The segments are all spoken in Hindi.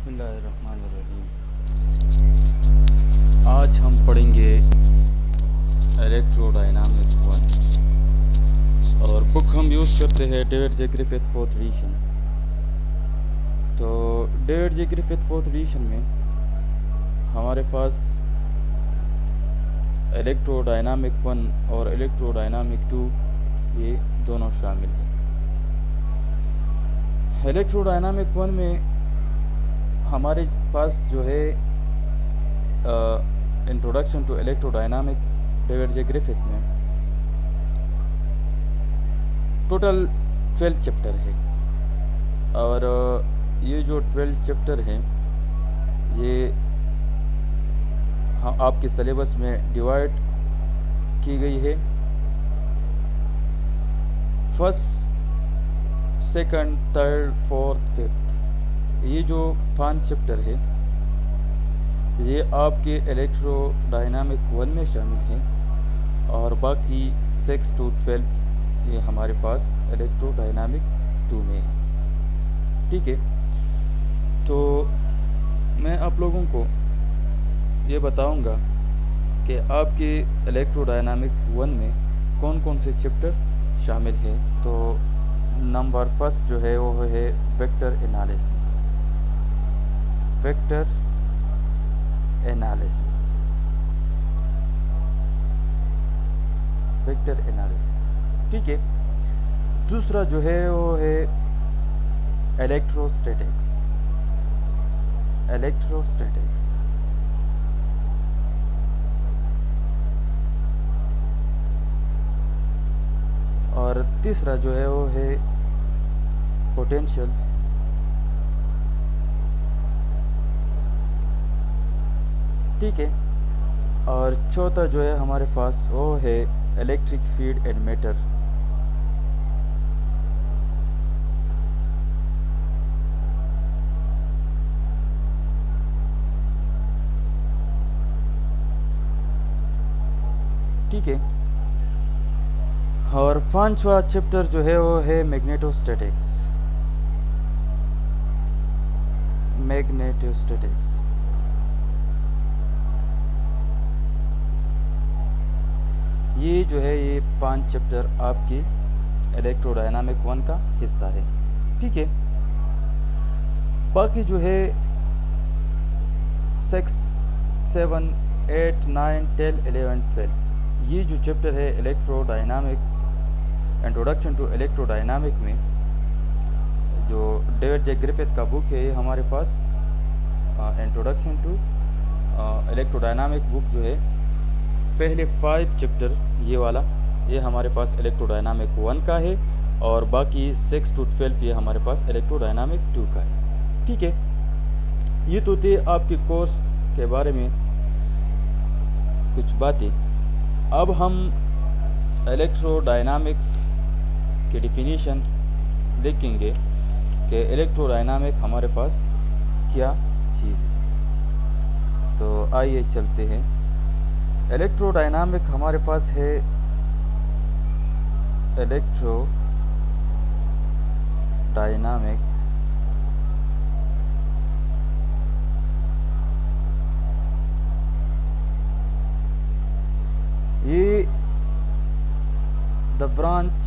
बिस्मिल्लाहिर्रहमानिर्रहीम। आज हम पढ़ेंगे इलेक्ट्रोडायनामिक वन और बुक हम यूज़ करते हैं David J Griffith fourth edition. तो David J Griffith fourth edition में हमारे पास इलेक्ट्रोडायनामिक वन और इलेक्ट्रोडायनामिक टू ये दोनों शामिल हैं। इलेक्ट्रोडायनामिक वन में हमारे पास जो है introduction to electrodynamic David J Griffith में टोटल 12 चैप्टर है और ये जो 12 चैप्टर हैं ये आपके सिलेबस में डिवाइड की गई है। First, second, third, fourth, fifth, ये जो 5 चैप्टर है ये आपके इलेक्ट्रोडायनामिक वन में शामिल हैं और बाकी 6 to 12 ये हमारे पास इलेक्ट्रोडायनामिक टू में है। ठीक है, तो मैं आप लोगों को ये बताऊंगा कि आपके इलेक्ट्रोडायनामिक वन में कौन कौन से चैप्टर शामिल है। तो नंबर फर्स्ट जो है वो है vector analysis. Vector analysis, vector analysis, ठीक है। दूसरा जो है वो है इलेक्ट्रोस्टैटिक्स। इलेक्ट्रोस्टैटिक्स, और तीसरा जो है वो है पोटेंशियल्स। ठीक है, और चौथा जो है हमारे पास वो है इलेक्ट्रिक फील्ड एडमीटर। ठीक है, और पांचवा चैप्टर जो है वो है मैग्नेटोस्टैटिक्स। मैग्नेटोस्टैटिक्स, ये जो है ये 5 चैप्टर आपकी इलेक्ट्रोडायनामिक वन का हिस्सा है। ठीक है, बाकी जो है 6, 7, 8, 9, 10, 11, 12 ये जो चैप्टर है इलेक्ट्रोडायनामिक इंट्रोडक्शन टू इलेक्ट्रोडायनामिक में जो डेविड जे ग्रिफिथ का बुक है ये हमारे पास इंट्रोडक्शन टू इलेक्ट्रोडायनामिक बुक जो है पहले 5 चैप्टर ये वाला ये हमारे पास इलेक्ट्रोडायनामिक वन का है और बाकी 6 to 12 ये हमारे पास इलेक्ट्रोडायनामिक टू का है। ठीक है, ये तो थे आपके कोर्स के बारे में कुछ बातें। अब हम इलेक्ट्रोडायनामिक की डिफिनीशन देखेंगे कि इलेक्ट्रोडायनामिक हमारे पास क्या चीज़ है। तो आइए चलते हैं। इलेक्ट्रोडायनामिक हमारे पास है इलेक्ट्रोडायनामिक ये the branch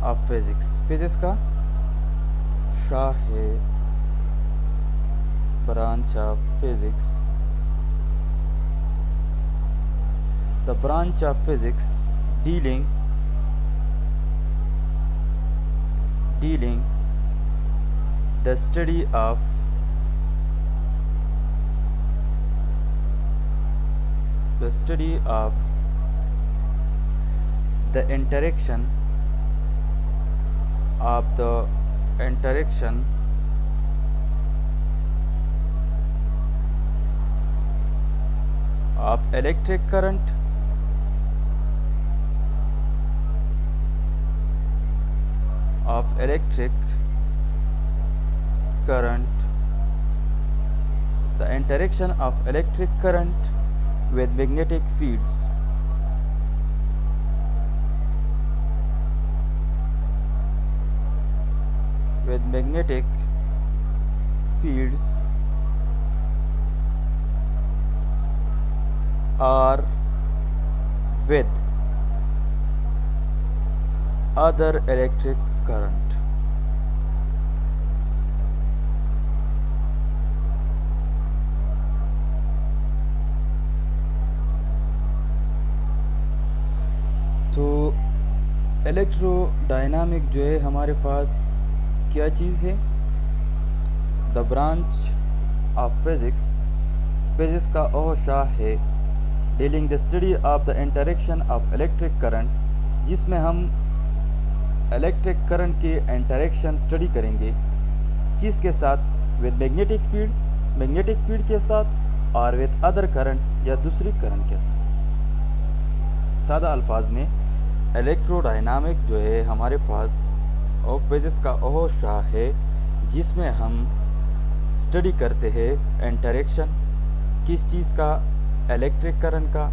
of physics, physics का शाह है, branch of physics, the branch of physics dealing the study of the interaction of electric current the interaction of electric current with magnetic fields with magnetic fields or with other electric current. तो इलेक्ट्रोडायनामिक जो है हमारे पास क्या चीज़ है? द ब्रांच ऑफ फिजिक्स का ओह शाह है dealing the study of the interaction of electric current, जिसमें हम इलेक्ट्रिक करंट की इंटरेक्शन स्टडी करेंगे किसके साथ? विद मैग्नेटिक फील्ड के साथ और विद अदर करंट या दूसरी करंट के साथ। सादा अल्फाज में इलेक्ट्रोडायनामिक जो है हमारे पास ऑफ फिजिक्स का ओह शाह है जिसमें हम स्टडी करते हैं इंटरेक्शन किस चीज़ का? इलेक्ट्रिक करंट का,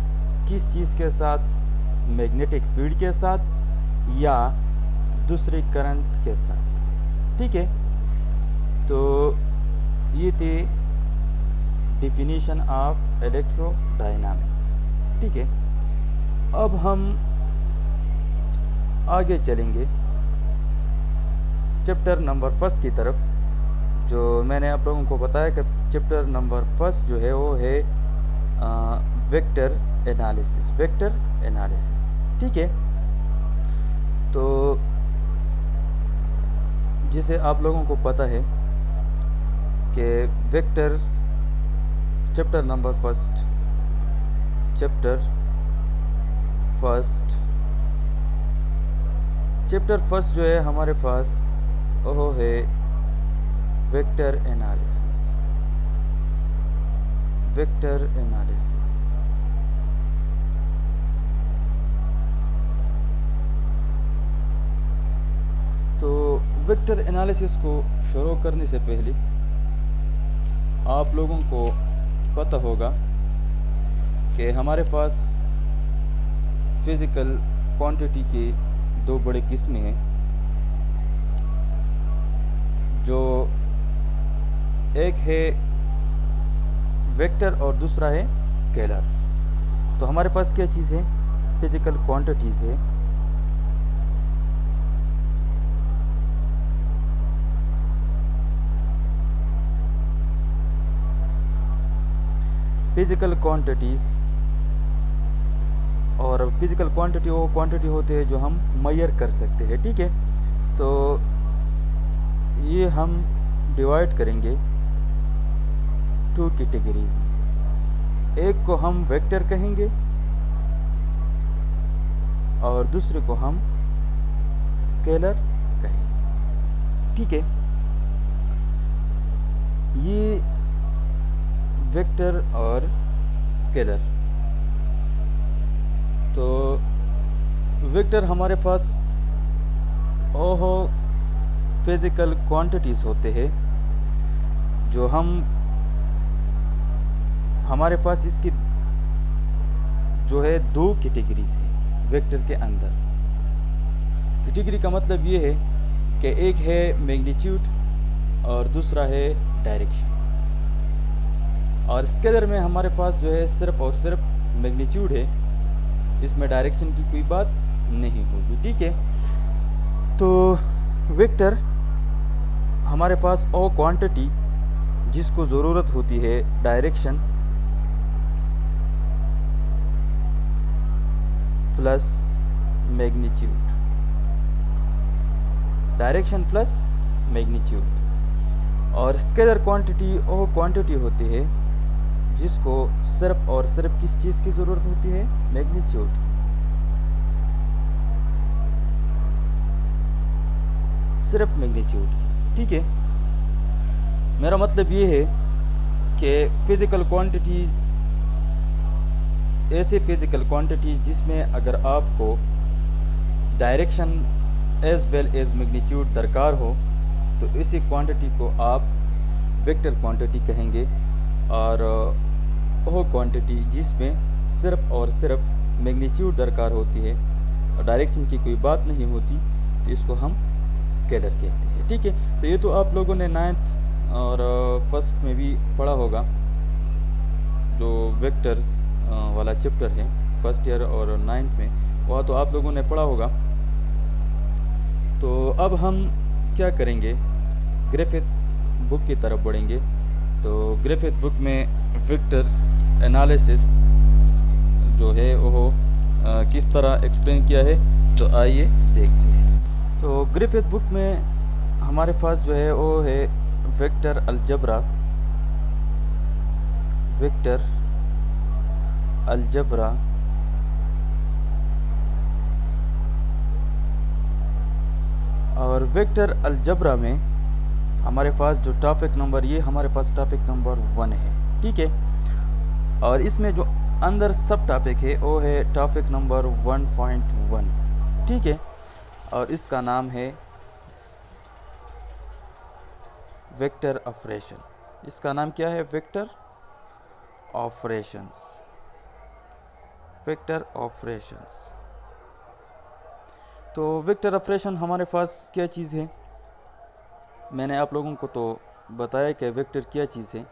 किस चीज़ के साथ? मैग्नेटिक फील्ड के साथ या दूसरी करंट के साथ। ठीक है, तो ये थी डिफिनीशन ऑफ इलेक्ट्रोडायनामिक। ठीक है, अब हम आगे चलेंगे चैप्टर नंबर 1 की तरफ। जो मैंने आप लोगों को बताया कि चैप्टर नंबर 1 जो है वो है वेक्टर एनालिसिस। ठीक है, तो जिसे आप लोगों को पता है कि वेक्टर्स चैप्टर फर्स्ट जो है हमारे पास वो है वेक्टर एनालिसिस। तो वेक्टर एनालिसिस को शुरू करने से पहले आप लोगों को पता होगा कि हमारे पास फिज़िकल क्वांटिटी के दो बड़े किस्में हैं, जो एक है वेक्टर और दूसरा है स्केलर। तो हमारे पास क्या चीज़ है? फिजिकल क्वांटिटीज़ है। फिजिकल क्वांटिटीज़, और फिजिकल क्वांटिटी वो क्वांटिटी होते हैं जो हम मेजर कर सकते हैं। ठीक है, तो ये हम डिवाइड करेंगे 2 कैटेगरीज में। एक को हम वेक्टर कहेंगे और दूसरे को हम स्केलर कहेंगे। ठीक है, ये वेक्टर और स्केलर। तो वेक्टर हमारे पास ओहो फिजिकल क्वांटिटीज़ होते हैं जो हमारे पास इसकी जो है 2 कैटेगरीज है वेक्टर के अंदर। कैटेगरी का मतलब ये है कि एक है मैग्नीट्यूड और दूसरा है डायरेक्शन। और स्केलर में हमारे पास जो है सिर्फ और सिर्फ मैग्नीट्यूड है, इसमें डायरेक्शन की कोई बात नहीं होगी। ठीक है, तो वेक्टर हमारे पास वो क्वांटिटी जिसको ज़रूरत होती है डायरेक्शन प्लस मैग्नीट्यूड, और स्केलर क्वांटिटी वो क्वांटिटी होती है जिसको सिर्फ और सिर्फ किस चीज़ की ज़रूरत होती है? मैग्नीट्यूड की। सिर्फ मैग्नीट्यूड की। ठीक है, मेरा मतलब ये है कि फिज़िकल क्वांटिटीज़, ऐसे फिज़िकल क्वांटिटीज़ जिसमें अगर आपको direction as well as magnitude दरकार हो तो इसी क्वांटिटी को आप वेक्टर क्वांटिटी कहेंगे। और वो क्वांटिटी जिसमें सिर्फ और सिर्फ मैग्नीट्यूड दरकार होती है और डायरेक्शन की कोई बात नहीं होती तो इसको हम स्केलर कहते हैं। ठीक है, तो ये तो आप लोगों ने 9th और फर्स्ट में भी पढ़ा होगा, जो वेक्टर्स वाला चैप्टर है फर्स्ट ईयर और 9th में, वह तो आप लोगों ने पढ़ा होगा। तो अब हम क्या करेंगे, ग्रिफिथ बुक की तरफ बढ़ेंगे। तो ग्रिफिथ बुक में वेक्टर एनालिसिस जो है वो किस तरह एक्सप्लेन किया है, तो आइए देखते हैं। तो ग्रिफिथ बुक में हमारे पास जो है वो है वेक्टर अलजब्रा, वेक्टर अलजब्रा और वेक्टर अलजब्रा में हमारे पास जो टॉपिक नंबर, ये हमारे पास टॉपिक नंबर 1 है, ठीक है। और इसमें जो अंदर सब टॉपिक है वो है टॉपिक नंबर 1.1, ठीक है। और इसका नाम है वेक्टर ऑपरेशन। इसका नाम क्या है, वेक्टर ऑपरेशंस, वेक्टर ऑपरेशंस। तो वेक्टर ऑपरेशन हमारे पास क्या चीज़ है, मैंने आप लोगों को तो बताया कि वेक्टर क्या चीज़ है।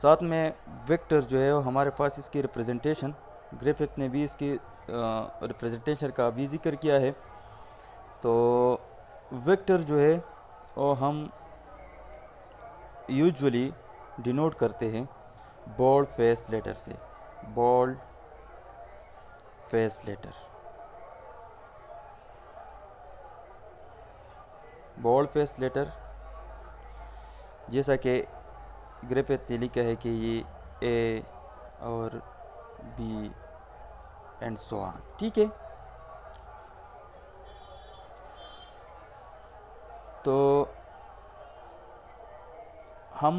साथ में वेक्टर जो है वो हमारे पास इसकी रिप्रेजेंटेशन, ग्रिफिथ ने भी इसकी रिप्रेजेंटेशन का भी जिक्र किया है। तो वेक्टर जो है वो हम यूजुअली डिनोट करते हैं बोल्ड फेस लेटर से, bold face letter, bold face letter. जैसा कि ग्रिफिथ ने लिखा है कि ये ए और बी एंड सो ऑन, ठीक है। तो हम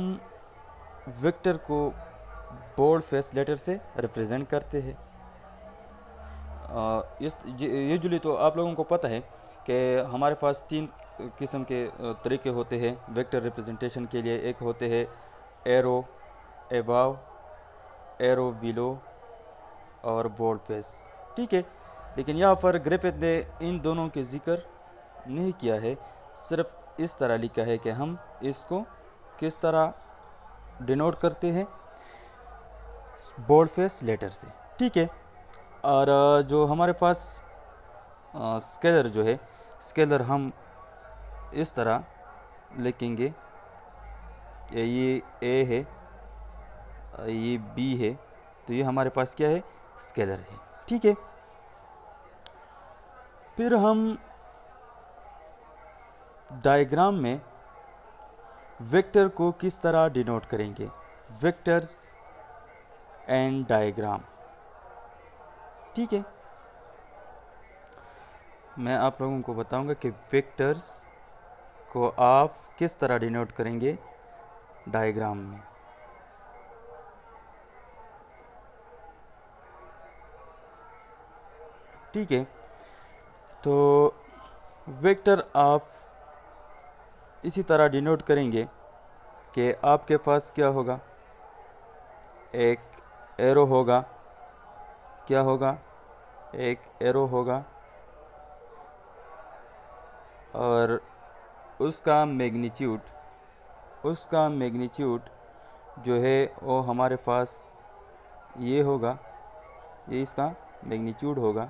वेक्टर को बोल्ड फेस लेटर से रिप्रेजेंट करते हैं। यूजुअली तो आप लोगों को पता है कि हमारे पास 3 किस्म के तरीके होते हैं वेक्टर रिप्रेजेंटेशन के लिए। एक होते हैं एरो अबव, एरो बिलो और बोल्ड फेस, ठीक है। लेकिन यहाँ पर ग्रिफिथ ने इन दोनों के जिक्र नहीं किया है, सिर्फ इस तरह लिखा है कि हम इसको किस तरह डिनोट करते हैं, बोल्ड फेस लेटर से, ठीक है। और जो हमारे पास स्केलर जो है, स्केलर हम इस तरह लिखेंगे, ये ए है, ये बी है, तो ये हमारे पास क्या है, स्केलर है, ठीक है। फिर हम डायग्राम में वेक्टर को किस तरह डिनोट करेंगे, वेक्टर्स एंड डायग्राम, ठीक है। मैं आप लोगों को बताऊंगा कि वेक्टर्स को आप किस तरह डिनोट करेंगे डायग्राम में। ठीक है, तो वेक्टर आप इसी तरह डिनोट करेंगे कि आपके पास क्या होगा, एक एरो होगा, क्या होगा, एक एरो होगा और उसका मैग्नीट्यूड जो है वो हमारे पास ये होगा, ये इसका मैग्नीट्यूड होगा।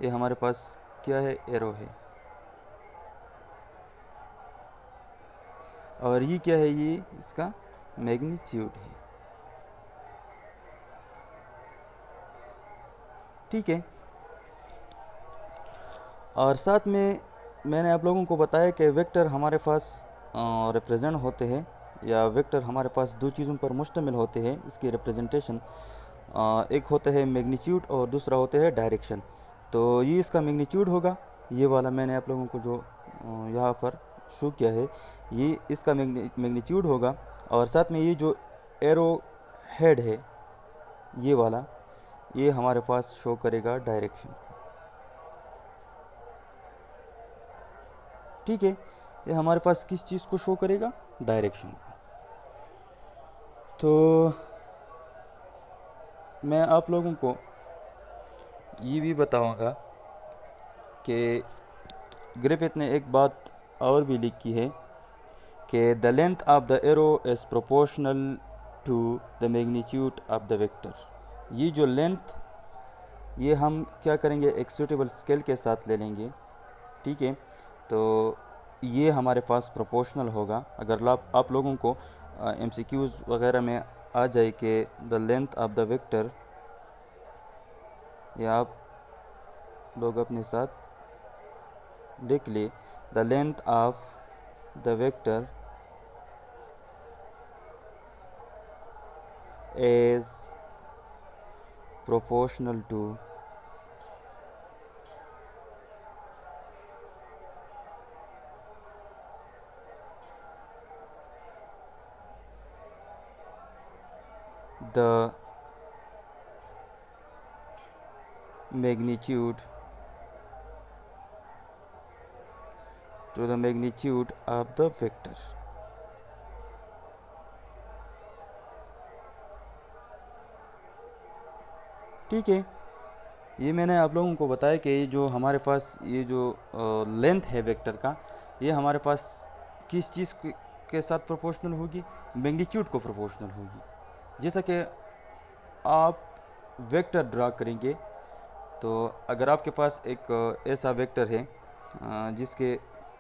ये हमारे पास क्या है, एरो है, और ये क्या है, ये इसका मैग्नीट्यूड है, ठीक है। और साथ में मैंने आप लोगों को बताया कि वेक्टर हमारे पास रिप्रेजेंट होते हैं, या वेक्टर हमारे पास 2 चीज़ों पर मुश्तमिल होते हैं इसकी रिप्रेजेंटेशन। एक होता है मैग्नीट्यूड और दूसरा होता है डायरेक्शन। तो ये इसका मैग्नीट्यूड होगा, ये वाला मैंने आप लोगों को जो यहाँ पर शो किया है, ये इसका मैग्नीट्यूड होगा। और साथ में ये जो एरो हेड है ये वाला, ये हमारे पास शो करेगा डायरेक्शन को, ठीक है। ये हमारे पास किस चीज़ को शो करेगा, डायरेक्शन को। तो मैं आप लोगों को ये भी बताऊंगा कि ग्रिफिथ ने एक बात और भी लिखी है कि the length of the arrow is proportional to the magnitude of the vector. ये जो लेंथ, ये हम क्या करेंगे, एक सूटेबल स्केल के साथ ले लेंगे, ठीक है। तो ये हमारे पास प्रोपोर्शनल होगा। अगर आप लोगों को MCQs वगैरह में आ जाए कि the length of the vector, ये आप लोग अपने साथ लिख ले, the length of the vector is proportional to the magnitude of the vector। ठीक है, ये मैंने आप लोगों को बताया कि ये जो हमारे पास ये जो लेंथ है वेक्टर का, ये हमारे पास किस चीज़ के साथ प्रोपोर्शनल होगी, मैग्नीट्यूड को प्रोपोर्शनल होगी। जैसा कि आप वेक्टर ड्रा करेंगे, तो अगर आपके पास एक ऐसा वेक्टर है जिसके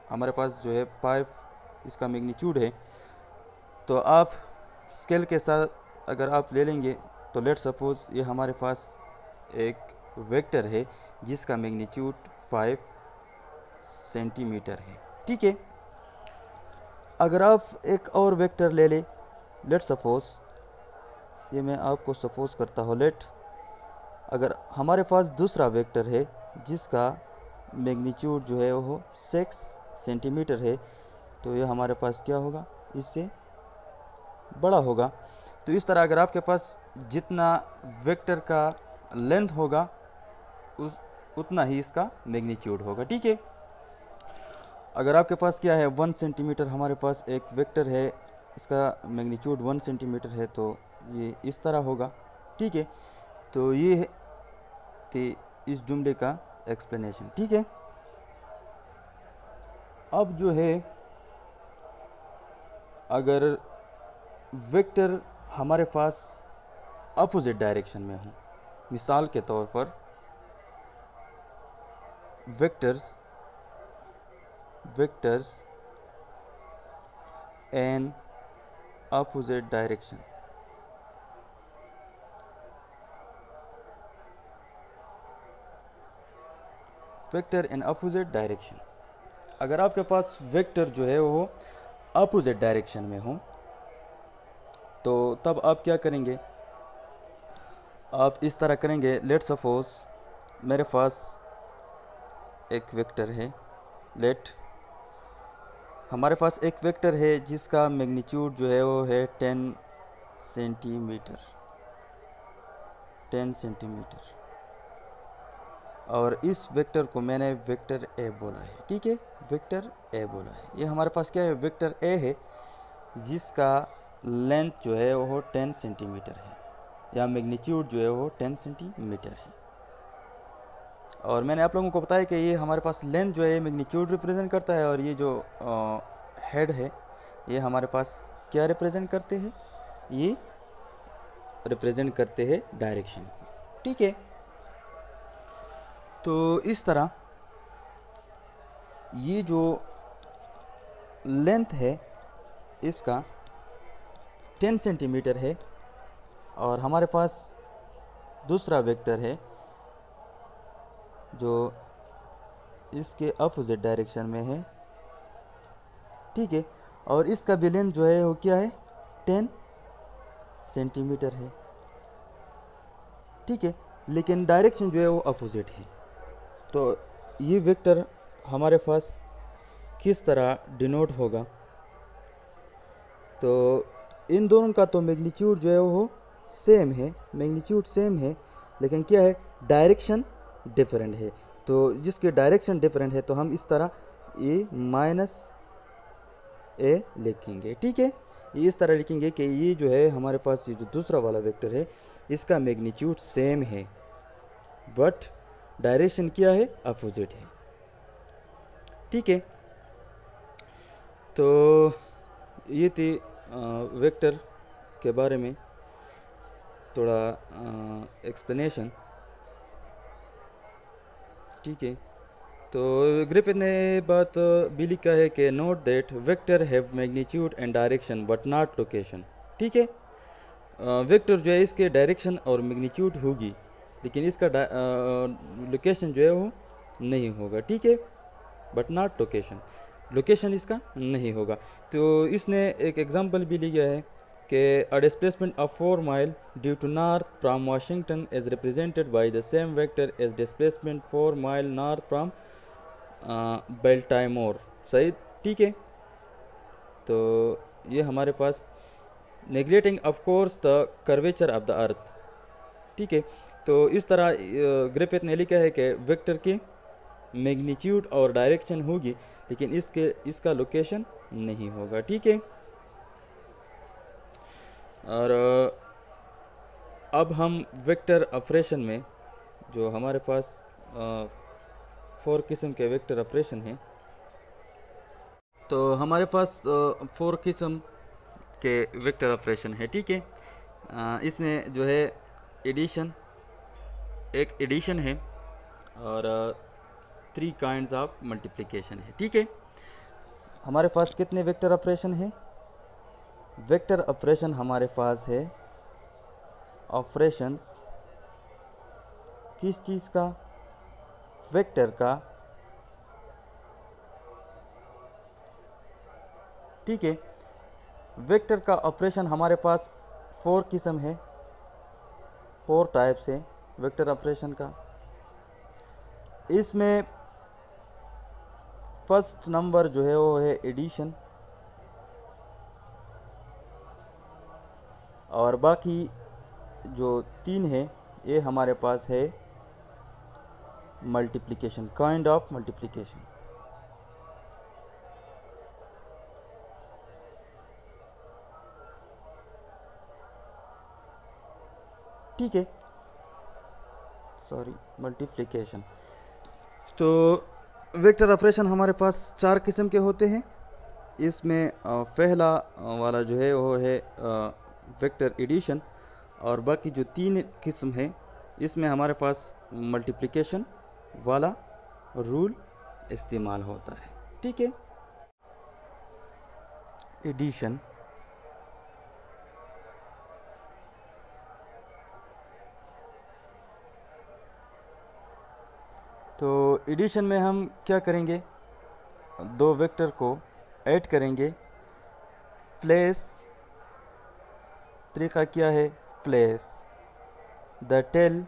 हमारे पास जो है 5 इसका मैग्नीट्यूड है, तो आप स्केल के साथ अगर आप ले लेंगे, तो लेट सपोज ये हमारे पास एक वेक्टर है जिसका मैग्नीट्यूड 5 सेंटीमीटर है, ठीक है। अगर आप एक और वेक्टर ले ले, लेट सपोज, ये मैं आपको सपोज करता हूँ, अगर हमारे पास दूसरा वेक्टर है जिसका मैग्नीट्यूड जो है वो 6 सेंटीमीटर है, तो ये हमारे पास क्या होगा, इससे बड़ा होगा। तो इस तरह अगर आपके पास जितना वेक्टर का लेंथ होगा उतना ही इसका मैग्नीट्यूड होगा, ठीक है। अगर आपके पास क्या है 1 सेंटीमीटर, हमारे पास एक वेक्टर है, इसका मैग्नीट्यूड 1 सेंटीमीटर है, तो ये इस तरह होगा, ठीक है। तो ये थी इस जुमले का एक्सप्लेनेशन, ठीक है। अब जो है, अगर वेक्टर हमारे पास अपोजिट डायरेक्शन में हो, मिसाल के तौर पर vectors N opposite direction, vector in opposite direction. अगर आपके पास वेक्टर जो है वो अपोजिट डायरेक्शन में हो, तो तब आप क्या करेंगे, आप इस तरह करेंगे। लेट सपोज मेरे पास एक वेक्टर है, हमारे पास एक वेक्टर है जिसका मैग्नीट्यूड जो है वो है 10 सेंटीमीटर, और इस वेक्टर को मैंने वेक्टर ए बोला है, ठीक है, वेक्टर ए बोला है। ये हमारे पास क्या है, वेक्टर ए है जिसका लेंथ जो है वो 10 सेंटीमीटर है, या मैग्नीट्यूड जो है वो 10 सेंटीमीटर है। और मैंने आप लोगों को बताया कि ये हमारे पास लेंथ जो है मैग्नीट्यूड रिप्रेजेंट करता है, और ये जो हेड है ये हमारे पास क्या रिप्रेजेंट करते हैं, ये रिप्रेजेंट करते हैं डायरेक्शन को, ठीक है। तो इस तरह ये जो लेंथ है इसका 10 सेंटीमीटर है, और हमारे पास दूसरा वेक्टर है जो इसके अपोजिट डायरेक्शन में है, ठीक है, और इसका भी लेंथ जो है वो क्या है, 10 सेंटीमीटर है, ठीक है, लेकिन डायरेक्शन जो है वो अपोजिट है। तो ये वेक्टर हमारे पास किस तरह डिनोट होगा, तो इन दोनों का तो मैग्नीट्यूड जो है वो सेम है, मैग्नीट्यूड सेम है, लेकिन क्या है, डायरेक्शन डिफरेंट है। तो जिसके डायरेक्शन डिफरेंट है, तो हम इस तरह ए माइनस ए लिखेंगे, ठीक है। ये इस तरह लिखेंगे कि ये जो है हमारे पास ये जो दूसरा वाला वेक्टर है इसका मैग्नीट्यूड सेम है, बट डायरेक्शन क्या है, अपोजिट है, ठीक है। तो ये थी वेक्टर के बारे में। थोड़ा एक्सप्लेनेशन, ठीक है। तो ग्रिफिथ ने बात भी लिखा है कि note that vector have magnitude and direction but not location, ठीक है। वेक्टर जो है इसके डायरेक्शन और मैग्नीट्यूड होगी, लेकिन इसका लोकेशन जो है वो नहीं होगा, ठीक है, बट नॉट लोकेशन, लोकेशन इसका नहीं होगा। तो इसने एक एग्जांपल भी लिया है कि a displacement of 4 mile due to north from Washington is represented by the same vector as displacement 4 mile north from Baltimore, सही, ठीक है। तो ये हमारे पास neglecting of course the curvature of the earth, ठीक है। तो इस तरह ग्रिफिथ ने लिखा है कि वेक्टर की मैग्नीट्यूड और डायरेक्शन होगी, लेकिन इसका लोकेशन नहीं होगा, ठीक है। और अब हम वेक्टर ऑपरेशन में जो हमारे पास 4 किस्म के वेक्टर ऑपरेशन हैं, तो हमारे पास 4 किस्म के वेक्टर ऑपरेशन है, ठीक है। इसमें जो है एडिशन, एक एडिशन है, और 3 काइंड्स ऑफ मल्टीप्लिकेशन है, ठीक है। हमारे पास कितने वेक्टर ऑपरेशन है? वेक्टर ऑपरेशन हमारे पास है ऑपरेशंस किस चीज़ का? वेक्टर का, ठीक है। वेक्टर का ऑपरेशन हमारे पास 4 किस्म है, 4 टाइप्स है वेक्टर ऑपरेशन का। इसमें फर्स्ट नंबर जो है वो है एडिशन, और बाकी जो 3 है ये हमारे पास है मल्टीप्लिकेशन, काइंड ऑफ मल्टीप्लिकेशन, ठीक है, सॉरी, मल्टीप्लिकेशन। तो वेक्टर ऑपरेशन हमारे पास 4 किस्म के होते हैं। इसमें पहला वाला जो है वो है वेक्टर एडिशन, और बाकी जो 3 किस्म है इसमें हमारे पास मल्टीप्लिकेशन वाला रूल इस्तेमाल होता है, ठीक है। एडिशन, तो एडिशन में हम क्या करेंगे, 2 वेक्टर को ऐड करेंगे। प्लेस, तरीका क्या है? Place the tail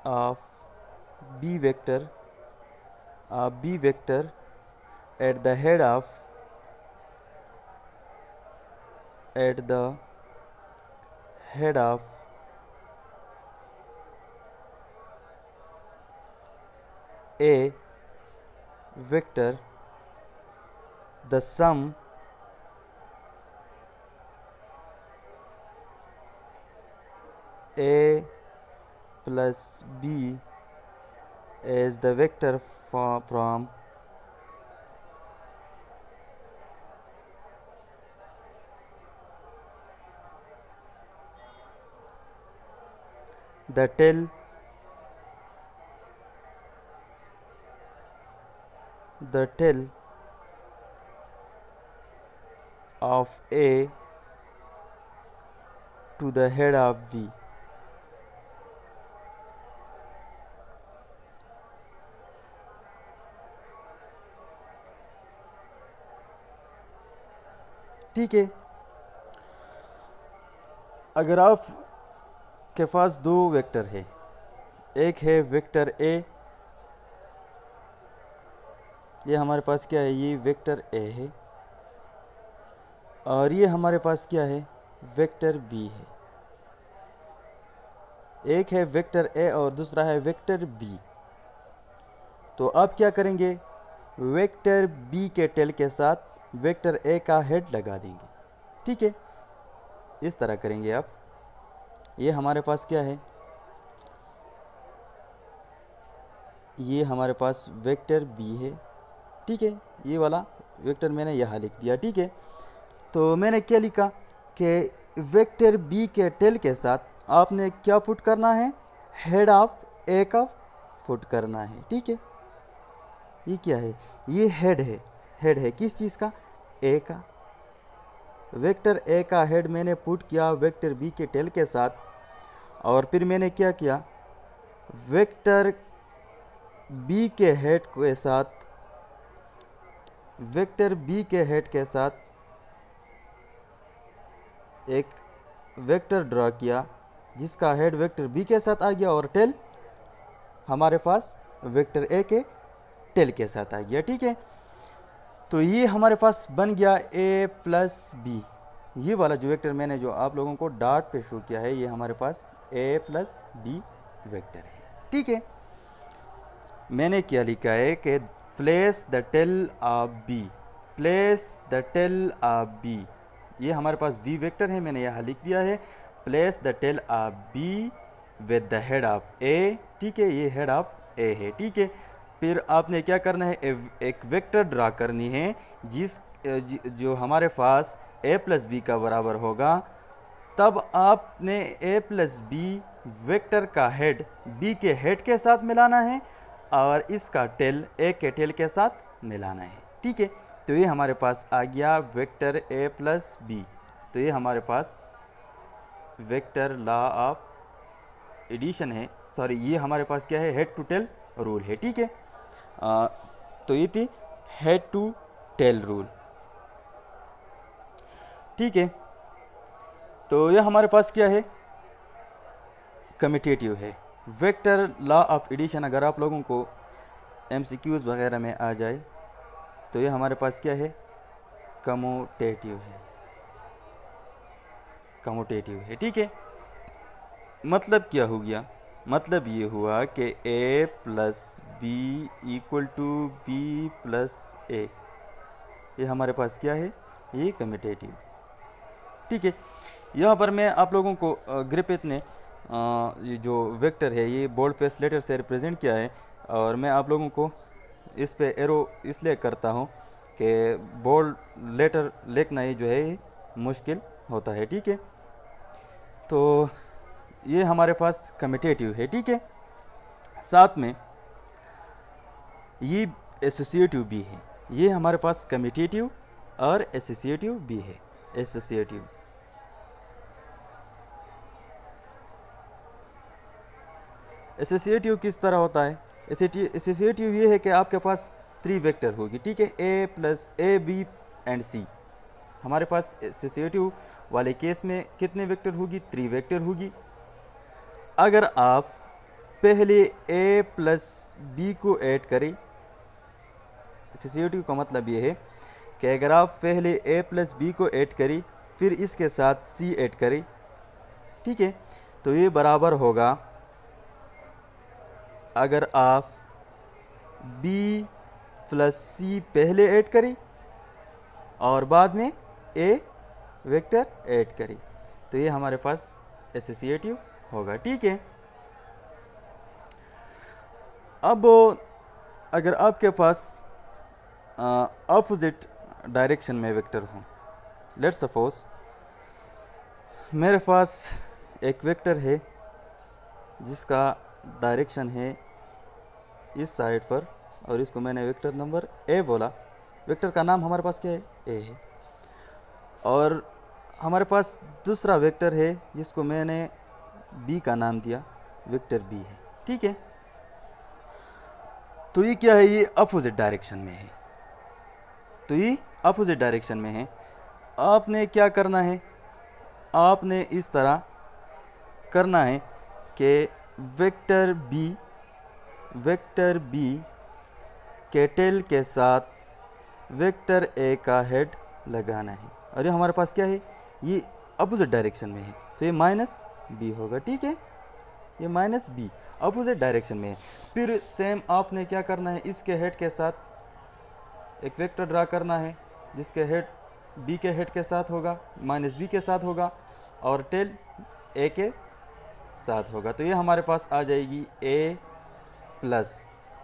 of B vector at the head of a vector, the sum a plus b is the vector from the tail of A to the head of V. ठीक है। अगर आप के पास 2 वेक्टर है, एक है वेक्टर ए, ये हमारे पास क्या है, ये वेक्टर ए है, और ये हमारे पास क्या है, वेक्टर बी है। एक है वेक्टर ए और दूसरा है वेक्टर बी। तो आप क्या करेंगे, वेक्टर बी के टेल के साथ वेक्टर ए का हेड लगा देंगे, ठीक है, इस तरह करेंगे आप। ये हमारे पास क्या है, ये हमारे पास वेक्टर बी है, ठीक है, ये वाला वेक्टर मैंने यहाँ लिख दिया, ठीक है। तो मैंने क्या लिखा कि वेक्टर बी के टेल के साथ आपने क्या पुट करना है, हेड ऑफ ए का पुट करना है। ठीक है, ये क्या है, ये हेड है किस चीज़ का, ए का। वेक्टर ए का हेड मैंने पुट किया वेक्टर बी के टेल के साथ, और फिर मैंने क्या किया, वेक्टर बी के हेड के साथ, वेक्टर बी के हेड के साथ एक वेक्टर ड्रा किया जिसका हेड वेक्टर बी के साथ आ गया और टेल हमारे पास वेक्टर ए के टेल के साथ आ गया। ठीक है, तो ये हमारे पास बन गया ए प्लस बी। ये वाला जो वेक्टर मैंने जो आप लोगों को डॉट पे शो किया है, ये हमारे पास ए प्लस बी वेक्टर है। ठीक है, मैंने क्या लिखा है कि place the tail of B, place the tail of B, ये हमारे पास बी वेक्टर है, मैंने यहाँ लिख दिया है place the tail of B with the head of A. ठीक है, ये हेड ऑफ ए है। ठीक है, फिर आपने क्या करना है, एक वेक्टर ड्रा करनी है जो हमारे पास ए प्लस बी का बराबर होगा। तब आपने ए प्लस बी वेक्टर का हेड बी के हेड के साथ मिलाना है और इसका टेल ए के टेल के साथ मिलाना है। ठीक है, तो ये हमारे पास आ गया वेक्टर ए प्लस बी। तो ये हमारे पास वेक्टर लॉ ऑफ एडिशन है, सॉरी ये हमारे पास क्या है, हेड टू टेल रूल है। ठीक है, तो ये थी हेड टू टेल रूल। ठीक है, तो ये हमारे पास क्या है, कम्यूटेटिव है। वेक्टर लॉ ऑफ एडिशन अगर आप लोगों को एमसीक्यूज वगैरह में आ जाए तो ये हमारे पास क्या है, कम्यूटेटिव है, कम्यूटेटिव है। ठीक है, मतलब क्या हो गया, मतलब ये हुआ कि A plus B equal to B plus A, ये हमारे पास क्या है, ये कम्यूटेटिव। ठीक है, यहाँ पर मैं आप लोगों को ग्रिफिथ ने ये जो वेक्टर है ये बोल्ड फेस लेटर से रिप्रेजेंट किया है, और मैं आप लोगों को इस पे एरो इसलिए करता हूँ कि बोल्ड लेटर लिखना ही जो है मुश्किल होता है। ठीक है, तो ये हमारे पास कम्यूटेटिव है। ठीक है, साथ में ये एसोसिएटिव भी है, ये हमारे पास कम्यूटेटिव और एसोसिएटिव भी है। एसोसिएटिव एसोसिएटिव किस तरह होता है, एसोसिएटिव ये है कि आपके पास 3 वेक्टर होगी। ठीक है, ए प्लस ए बी एंड सी। हमारे पास एसोसिएटिव वाले केस में कितने वेक्टर होगी, 3 वेक्टर होगी। अगर आप पहले ए प्लस बी को ऐड करें, एसोसिएटिव का मतलब ये है कि अगर आप पहले ए प्लस बी को ऐड करें फिर इसके साथ सी ऐड करें, ठीक है, तो ये बराबर होगा अगर आप b प्लस सी पहले ऐड करें और बाद में a वेक्टर ऐड करें, तो ये हमारे पास एसोसिएटिव होगा। ठीक है, अब अगर आपके पास अपोजिट डायरेक्शन में वेक्टर हो, लेट्स सपोज मेरे पास एक वेक्टर है जिसका डायरेक्शन है इस साइड पर, और इसको मैंने वेक्टर नंबर ए बोला। वेक्टर का नाम हमारे पास क्या है, ए है। और हमारे पास दूसरा वेक्टर है जिसको मैंने बी का नाम दिया, वेक्टर बी है। ठीक है, तो ये क्या है, ये अपोजिट डायरेक्शन में है, तो ये अपोजिट डायरेक्शन में है। आपने क्या करना है, आपने इस तरह करना है कि वेक्टर बी के टेल के साथ वेक्टर ए का हेड लगाना है, और ये हमारे पास क्या है, ये अपोजिट डायरेक्शन में है, तो ये माइनस बी होगा। ठीक है, ये माइनस बी अपोजिट डायरेक्शन में है। फिर सेम आपने क्या करना है, इसके हेड के साथ एक वेक्टर ड्रा करना है जिसके हेड बी के हेड के साथ होगा, माइनस बी के साथ होगा, और टेल ए के साथ होगा। तो ये हमारे पास आ जाएगी a plus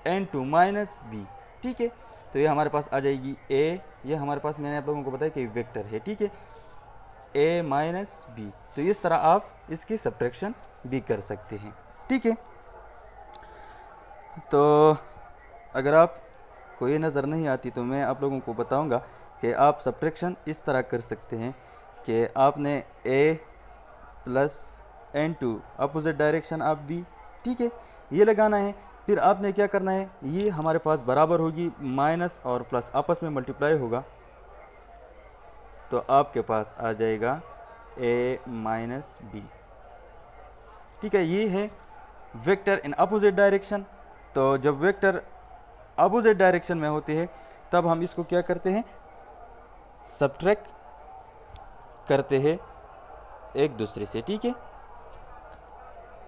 n to minus B. ठीक है, तो ये हमारे पास आ जाएगी ए, ये हमारे पास मैंने आप लोगों को बताया कि वेक्टर है, ठीक है, ए माइनस बी। तो इस तरह आप इसकी सब्ट्रैक्शन भी कर सकते हैं, ठीक है। तो अगर आप कोई नज़र नहीं आती तो मैं आप लोगों को बताऊंगा कि आप सब्ट्रैक्शन इस तरह कर सकते हैं कि आपने a plus n2 opposite direction आप b, ठीक है, ये लगाना है। फिर आपने क्या करना है, ये हमारे पास बराबर होगी माइनस और प्लस आपस में मल्टीप्लाई होगा, तो आपके पास आ जाएगा a माइनस बी, ठीक है। ये है वेक्टर इन अपोजिट डायरेक्शन। तो जब वेक्टर अपोजिट डायरेक्शन में होती है तब हम इसको क्या करते हैं, सब्ट्रैक्ट करते हैं एक दूसरे से, ठीक है।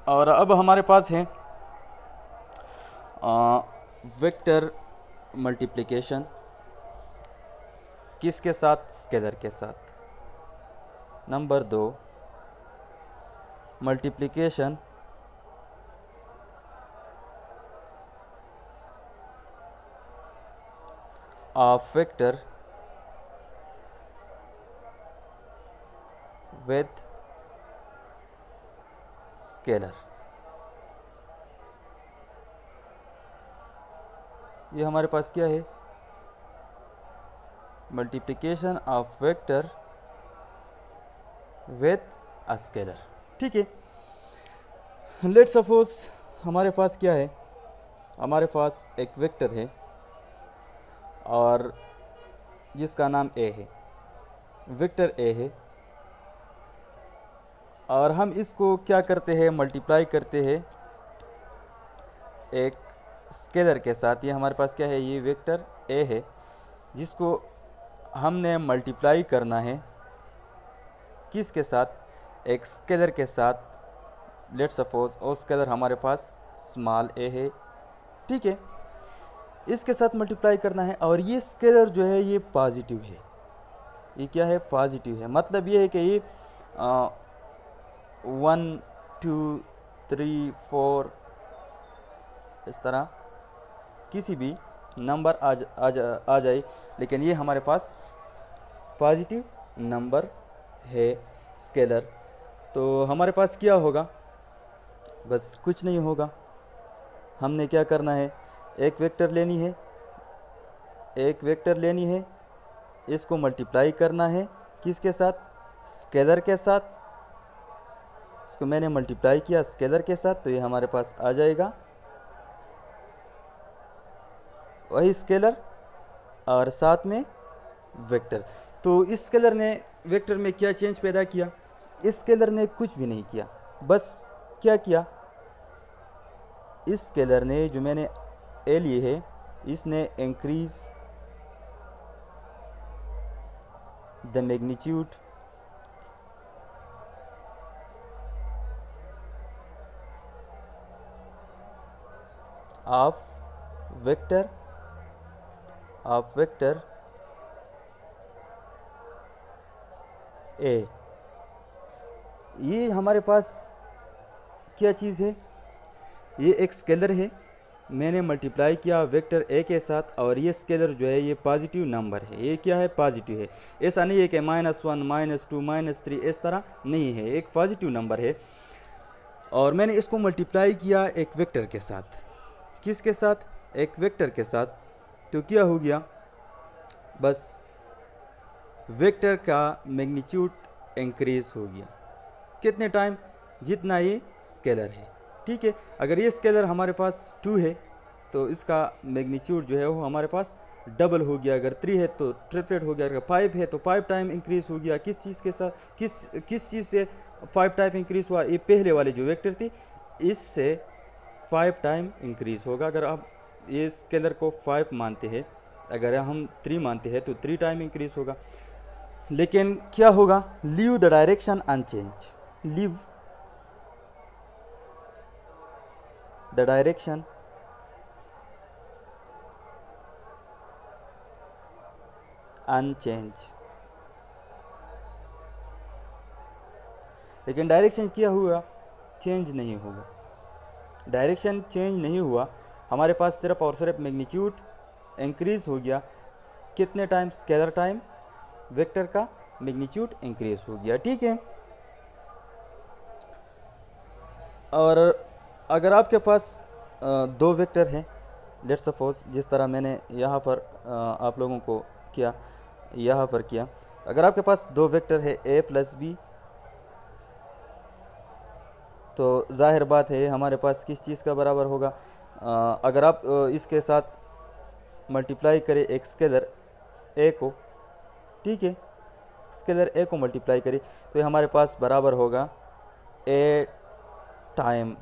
और अब हमारे पास है वेक्टर मल्टीप्लिकेशन, किसके साथ, स्केलर के साथ। Number 2, multiplication of vector with scalar. ये हमारे पास क्या है, multiplication of vector with a scalar, ठीक है। लेट सपोज हमारे पास क्या है, हमारे पास एक वेक्टर है और जिसका नाम ए है, वेक्टर ए है, और हम इसको क्या करते हैं, मल्टीप्लाई करते हैं एक स्केलर के साथ। ये हमारे पास क्या है, ये वेक्टर ए है जिसको हमने मल्टीप्लाई करना है किसके साथ, एक स्केलर के साथ। लेट सपोज वो स्केलर हमारे पास स्मॉल ए है, ठीक है, इसके साथ मल्टीप्लाई करना है। और ये स्केलर जो है ये पॉजिटिव है, ये क्या है, पॉजिटिव है। मतलब ये है कि ये 1 2 3 4 इस तरह किसी भी नंबर आ जाए, लेकिन ये हमारे पास पॉजिटिव नंबर है स्केलर। तो हमारे पास क्या होगा, बस कुछ नहीं होगा, हमने क्या करना है, एक वेक्टर लेनी है, एक वेक्टर लेनी है, इसको मल्टीप्लाई करना है किसके साथ, स्केलर के साथ। इसको मैंने मल्टीप्लाई किया स्केलर के साथ, तो ये हमारे पास आ जाएगा वही स्केलर और साथ में वेक्टर। तो इस स्केलर ने वेक्टर में क्या चेंज पैदा किया, इस स्केलर ने कुछ भी नहीं किया, बस क्या किया, इस स्केलर ने जो मैंने ए लिए है, इसने increase the magnitude of vector A. ये हमारे पास क्या चीज़ है, ये एक स्केलर है, मैंने मल्टीप्लाई किया वेक्टर ए के साथ, और ये स्केलर जो है ये पॉजिटिव नंबर है। ये क्या है, पॉजिटिव है। ऐसा नहीं है कि -1 -2 -3 इस तरह नहीं है, एक पॉजिटिव नंबर है। और मैंने इसको मल्टीप्लाई किया एक वेक्टर के साथ, किसके साथ, एक वेक्टर के साथ। तो क्या हो गया, बस वेक्टर का मैग्नीट्यूड इंक्रीज हो गया, कितने टाइम, जितना ये स्केलर है, ठीक है। अगर ये स्केलर हमारे पास 2 है तो इसका मैग्नीट्यूड जो है वो हमारे पास डबल हो गया। अगर 3 है तो ट्रिपलेट हो गया। अगर 5 है तो 5 टाइम इंक्रीज हो गया। किस चीज़ के साथ, किस चीज़ से 5 टाइम इंक्रीज हुआ, ये पहले वाले जो वेक्टर थी इससे 5 टाइम इंक्रीज होगा। अगर आप ये स्केलर को 5 मानते हैं, अगर हम 3 मानते हैं तो 3 टाइम इंक्रीज होगा। लेकिन क्या होगा, leave the direction unchange, leave the direction unchange. लेकिन डायरेक्शन क्या हुआ, चेंज नहीं होगा। डायरेक्शन चेंज नहीं हुआ, हमारे पास सिर्फ और सिर्फ मैग्नीट्यूड इंक्रीज हो गया, कितने टाइम, स्केलर टाइम वेक्टर का मैग्नीट्यूड इंक्रीज हो गया, ठीक है। और अगर आपके पास दो वेक्टर हैं, लेट्स सपोज जिस तरह मैंने यहाँ पर आप लोगों को किया, यहाँ पर किया, अगर आपके पास दो वेक्टर है a प्लस बी, तो जाहिर बात है हमारे पास किस चीज़ का बराबर होगा, अगर आप इसके साथ मल्टीप्लाई करें एक स्केलर a को, ठीक है, स्केलर a को मल्टीप्लाई करें तो ये हमारे पास बराबर होगा a time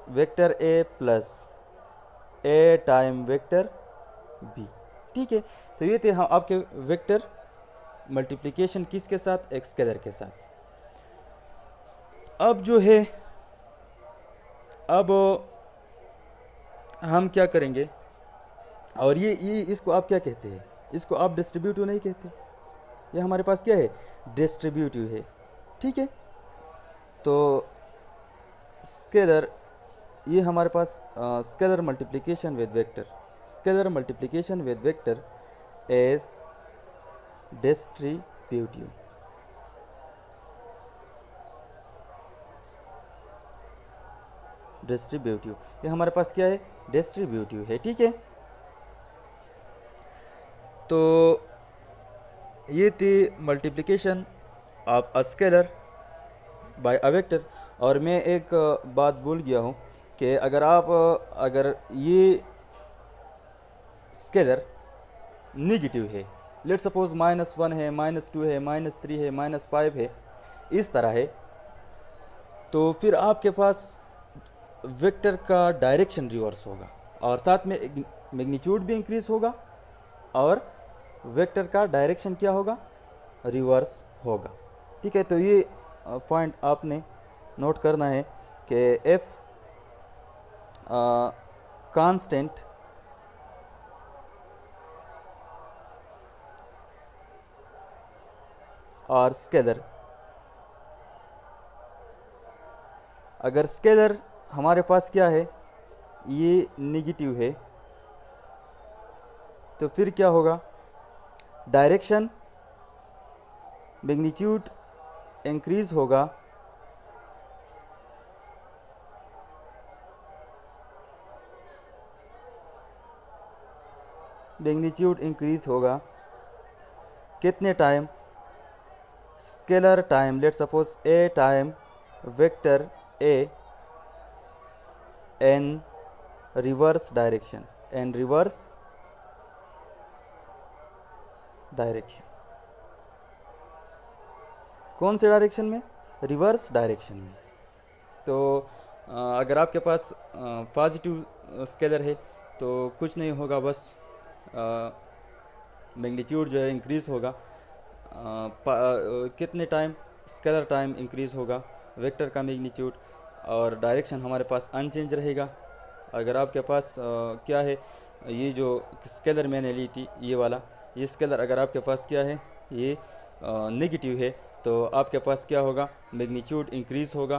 vector a plus a time vector b, ठीक है। तो ये थे हाँ आपके वेक्टर मल्टीप्लिकेशन किसके साथ, एक स्केलर के साथ। अब जो है, अब हम क्या करेंगे, और ये इसको आप क्या कहते हैं, इसको आप डिस्ट्रीब्यूटिव नहीं कहते, ये हमारे पास क्या है, डिस्ट्रीब्यूटिव है, ठीक है। तो स्केलर, ये हमारे पास scalar multiplication with vector, scalar multiplication with vector as distributive, distributive, ये हमारे पास क्या है, डिस्ट्रीब्यूटिव है, ठीक है। तो ये थी multiplication of a scalar by a vector. और मैं एक बात भूल गया हूँ कि अगर ये स्केलर नेगेटिव है, लेट सपोज -1 है, -2 है, -3 है, -5 है, इस तरह है, तो फिर आपके पास वेक्टर का डायरेक्शन रिवर्स होगा और साथ में मैग्नीट्यूड भी इंक्रीज होगा और वेक्टर का डायरेक्शन क्या होगा, रिवर्स होगा, ठीक है। तो ये पॉइंट आपने नोट करना है कि एफ कांस्टेंट और स्केलर, अगर स्केलर हमारे पास क्या है, ये नेगेटिव है, तो फिर क्या होगा, डायरेक्शन मैग्नीट्यूड इंक्रीज होगा, मैग्नीट्यूड इंक्रीज होगा कितने time, scalar time, late suppose a time vector a in reverse direction, in reverse direction, कौन से डायरेक्शन में, रिवर्स डायरेक्शन में। तो अगर आपके पास पॉजिटिव स्केलर है तो कुछ नहीं होगा, बस मैग्नीट्यूड जो है इंक्रीज़ होगा, कितने टाइम, स्केलर टाइम इंक्रीज़ होगा वेक्टर का मैग्नीट्यूड, और डायरेक्शन हमारे पास अनचेंज रहेगा। अगर आपके पास क्या है, ये जो स्केलर मैंने ली थी, ये वाला, ये स्केलर अगर आपके पास क्या है, ये नेगेटिव है, तो आपके पास क्या होगा, मैग्नीट्यूड इंक्रीज़ होगा,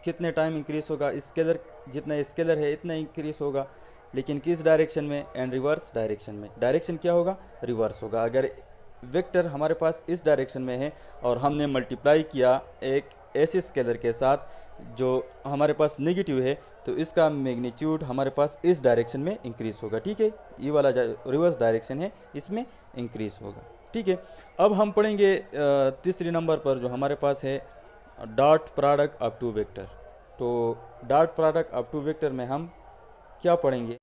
कितने टाइम इंक्रीज़ होगा, स्केलर जितना स्केलर है इतना इंक्रीज़ होगा, लेकिन किस डायरेक्शन में, एंड रिवर्स डायरेक्शन में। डायरेक्शन क्या होगा, रिवर्स होगा। अगर वेक्टर हमारे पास इस डायरेक्शन में है और हमने मल्टीप्लाई किया एक ऐसे स्केलर के साथ जो हमारे पास नेगेटिव है, तो इसका मैग्नीट्यूड हमारे पास इस डायरेक्शन में इंक्रीज़ होगा, ठीक है। ये वाला रिवर्स डायरेक्शन है, इसमें इंक्रीज़ होगा, ठीक है। अब हम पढ़ेंगे तीसरे नंबर पर जो हमारे पास है dot product of two vector. तो dot product of two vector में हम क्या पढ़ेंगे,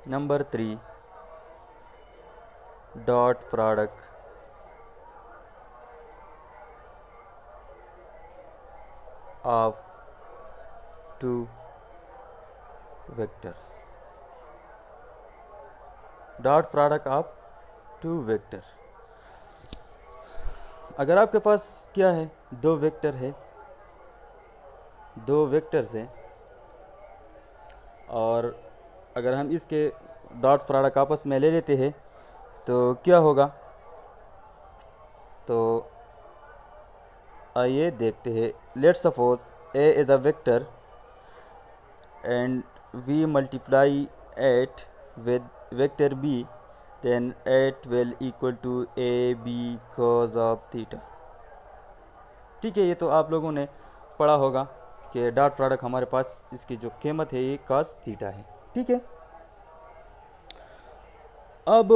number 3 dot product of two vectors, dot product of two vector. अगर आपके पास क्या है, दो वेक्टर है, दो वेक्टर्स हैं, और अगर हम इसके डॉट प्रोडक्ट आपस में ले लेते हैं तो क्या होगा, तो आइए देखते हैं। Let suppose a is a vector and we multiply it with vector b, then it will equal to ab cos of theta। ठीक है, ये तो आप लोगों ने पढ़ा होगा कि डॉट प्रोडक्ट हमारे पास इसकी जो कीमत है ये cos थीटा है। ठीक है, अब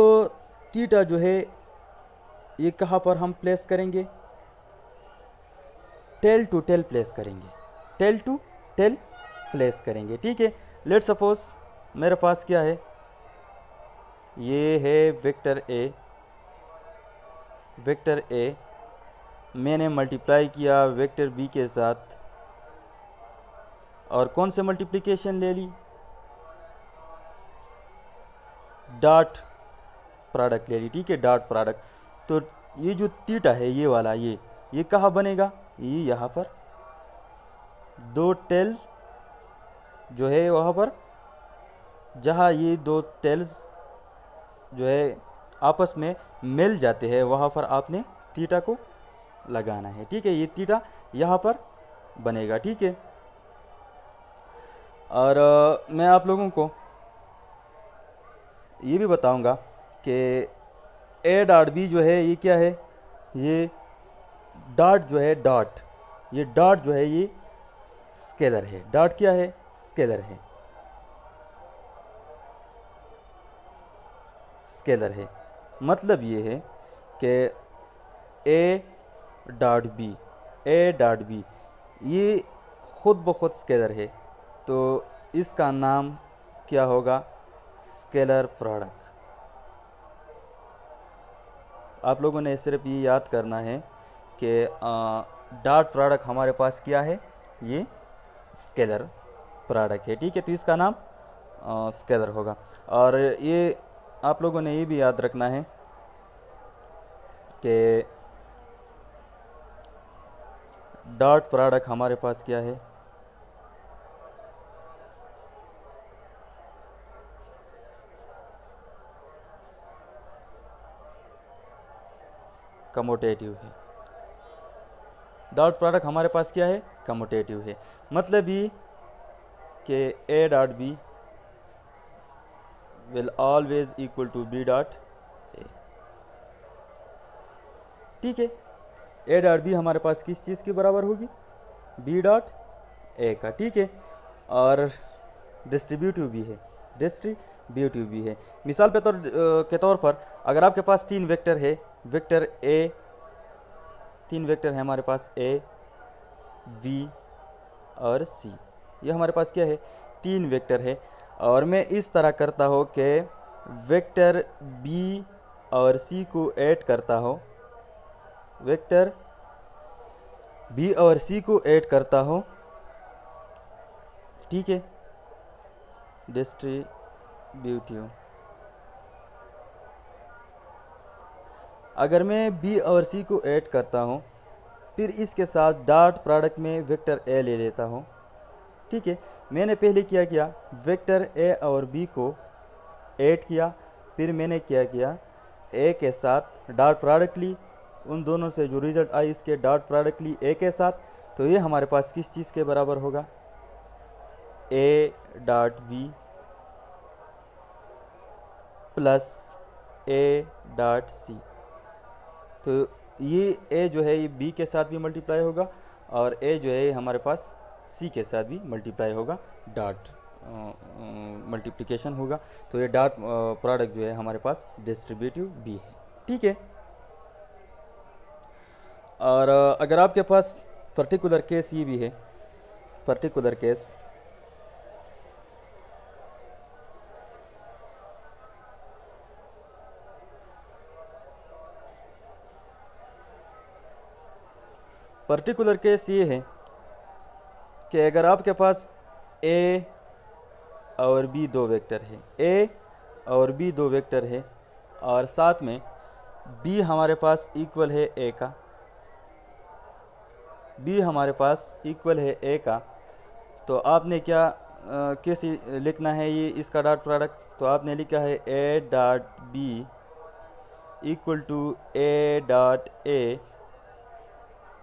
थीटा जो है ये कहाँ पर हम प्लेस करेंगे? टेल टू टेल प्लेस करेंगे, टेल टू टेल प्लेस करेंगे। ठीक है, लेट सपोज मेरे पास क्या है, ये है वेक्टर ए, वेक्टर ए मैंने मल्टीप्लाई किया वेक्टर बी के साथ, और कौन से मल्टीप्लिकेशन ले ली? डॉट प्रोडक्ट ले ली। ठीक है, डॉट प्रोडक्ट। तो ये जो थीटा है ये वाला, ये कहाँ बनेगा? ये यहाँ पर दो टेल्स जो है वहाँ पर, जहाँ ये दो टेल्स जो है आपस में मिल जाते हैं वहाँ पर आपने थीटा को लगाना है। ठीक है, ये थीटा यहाँ पर बनेगा। ठीक है, और मैं आप लोगों को ये भी बताऊंगा कि ए डॉट बी जो है ये क्या है, ये डॉट जो है, डॉट, ये डॉट जो है ये स्केलर है। डॉट क्या है? स्केलर है, स्केलर है। मतलब ये है कि A dot B, A dot B ये खुद ब खुद स्केलर है, तो इसका नाम क्या होगा? Scalar product. आप लोगों ने सिर्फ ये याद करना है कि डॉट प्रोडक्ट हमारे पास क्या है? ये स्केलर प्रोडक्ट है। ठीक है, तो इसका नाम स्केलर होगा। और ये आप लोगों ने ये भी याद रखना है कि डॉट प्रोडक्ट हमारे पास क्या है? कमोटेटिव है। डॉट प्रोडक्ट हमारे पास क्या है? कमोटेटिव है। मतलब ये कि A dot B will always equal to B dot A. ठीक है, ए डॉट बी हमारे पास किस चीज़ के बराबर होगी? बी डॉट ए का। ठीक है, और डिस्ट्रीब्यूटिव भी है, डिस्ट्रीब्यूटिव भी है। मिसाल के तौर पर अगर आपके पास तीन वेक्टर है, वेक्टर ए, तीन वेक्टर है हमारे पास ए, बी और सी, ये हमारे पास क्या है? तीन वेक्टर है। और मैं इस तरह करता हूँ कि वेक्टर बी और सी को ऐड करता हूँ, वेक्टर बी और सी को ऐड करता हूँ। ठीक है, डिस्ट्रीब्यूटिव। अगर मैं बी और सी को ऐड करता हूँ, फिर इसके साथ डॉट प्रोडक्ट में वेक्टर ए ले लेता हूँ। ठीक है, मैंने पहले क्या किया? वेक्टर ए और बी को ऐड किया, फिर मैंने क्या किया? ए के साथ डॉट प्रोडक्ट ली, उन दोनों से जो रिजल्ट आई इसके डॉट प्रोडक्ट ली ए के साथ। तो ये हमारे पास किस चीज़ के बराबर होगा? A dot B plus A dot C. तो ये ए जो है ये बी के साथ भी मल्टीप्लाई होगा, और ए जो है हमारे पास सी के साथ भी मल्टीप्लाई होगा, डॉट मल्टीप्लिकेशन होगा। तो ये डॉट प्रोडक्ट जो है हमारे पास डिस्ट्रीब्यूटिव बी है। ठीक है, और अगर आपके पास पर्टिकुलर केस ये भी है, पर्टिकुलर केस पर्टिकुलर केस ये है कि अगर आपके पास ए और बी दो वेक्टर है, ए और बी दो वेक्टर है, और साथ में बी हमारे पास इक्वल है ए का, बी हमारे पास इक्वल है ए का, तो आपने क्या कैसे लिखना है ये इसका डॉट प्रोडक्ट? तो आपने लिखा है A dot B equal to A dot A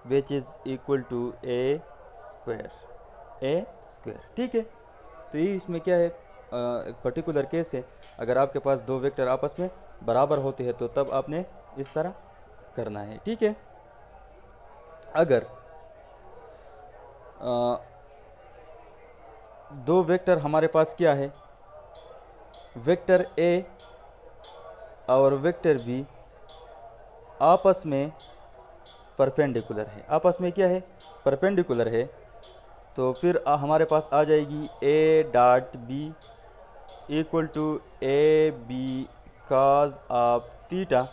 which is equal to A square, A square. ठीक है, तो ये इसमें क्या है? एक पर्टिकुलर केस है, अगर आपके पास दो वेक्टर आपस में बराबर होते हैं तो तब आपने इस तरह करना है, ठीक है। अगर दो वेक्टर हमारे पास क्या है, वेक्टर ए और वेक्टर बी आपस में परपेंडिकुलर है, आपस में क्या है, परपेंडिकुलर है, तो फिर हमारे पास आ जाएगी A dot B equal to A B cos of theta.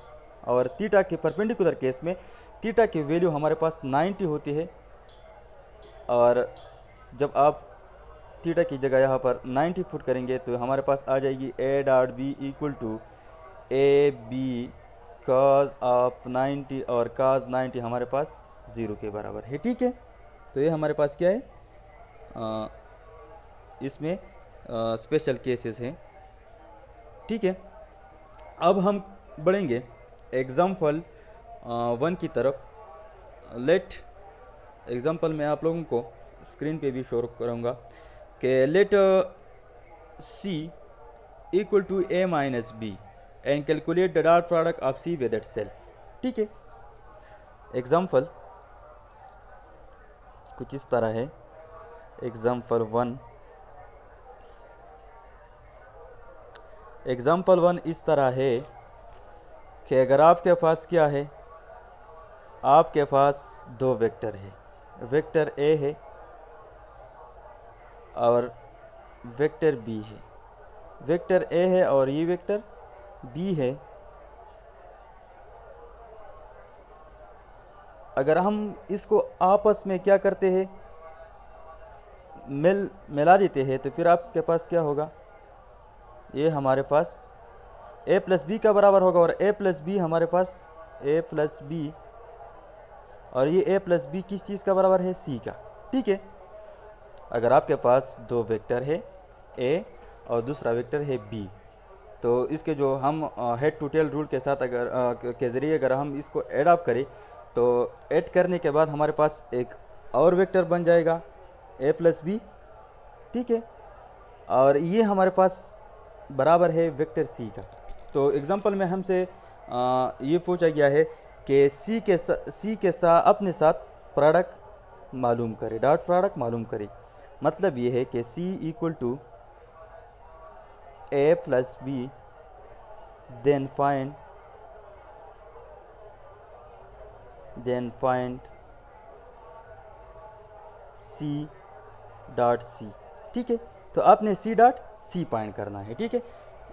और थीटा के परपेंडिकुलर केस में थीटा की वैल्यू हमारे पास 90 होती है, और जब आप थीटा की जगह यहाँ पर 90 फुट करेंगे तो हमारे पास आ जाएगी A dot B equal to A B cos of 90, और काज 90 हमारे पास 0 के बराबर है, ठीक है। तो ये हमारे पास क्या है, इसमें स्पेशल केसेस हैं, ठीक है। अब हम बढ़ेंगे एग्जाम्पल 1 की तरफ। लेट एग्जाम्पल मैं आप लोगों को स्क्रीन पे भी शो करूँगा कि let C equal to A minus B and calculate the dot product of C with itself, ठीक है। एग्जाम्पल कुछ इस तरह है, एग्जाम्पल 1। एग्जाम्पल 1 इस तरह है कि अगर आपके पास क्या है, आपके पास दो वेक्टर है, वेक्टर ए है और वेक्टर बी है, वेक्टर ए है और ये वेक्टर बी है। अगर हम इसको आपस में क्या करते हैं, मिला देते हैं, तो फिर आपके पास क्या होगा, ये हमारे पास a प्लस बी का बराबर होगा, और a प्लस बी हमारे पास a प्लस बी, और ये a प्लस बी किस चीज़ का बराबर है, c का, ठीक है। अगर आपके पास दो वेक्टर है a और दूसरा वेक्टर है b, तो इसके जो हम हेड टू टेल रूल के साथ अगर के ज़रिए अगर हम इसको ऐड अप करें, तो ऐड करने के बाद हमारे पास एक और वेक्टर बन जाएगा a प्लस बी, ठीक है, और ये हमारे पास बराबर है वेक्टर c का। तो एग्जांपल में हमसे ये पूछा गया है कि c के साथ अपने साथ प्रोडक्ट मालूम करें, डॉट प्रोडक्ट मालूम करें। मतलब ये है कि c equal to a plus B, then find c dot c, ठीक है। तो आपने c डॉट c फाइंड करना है, ठीक है,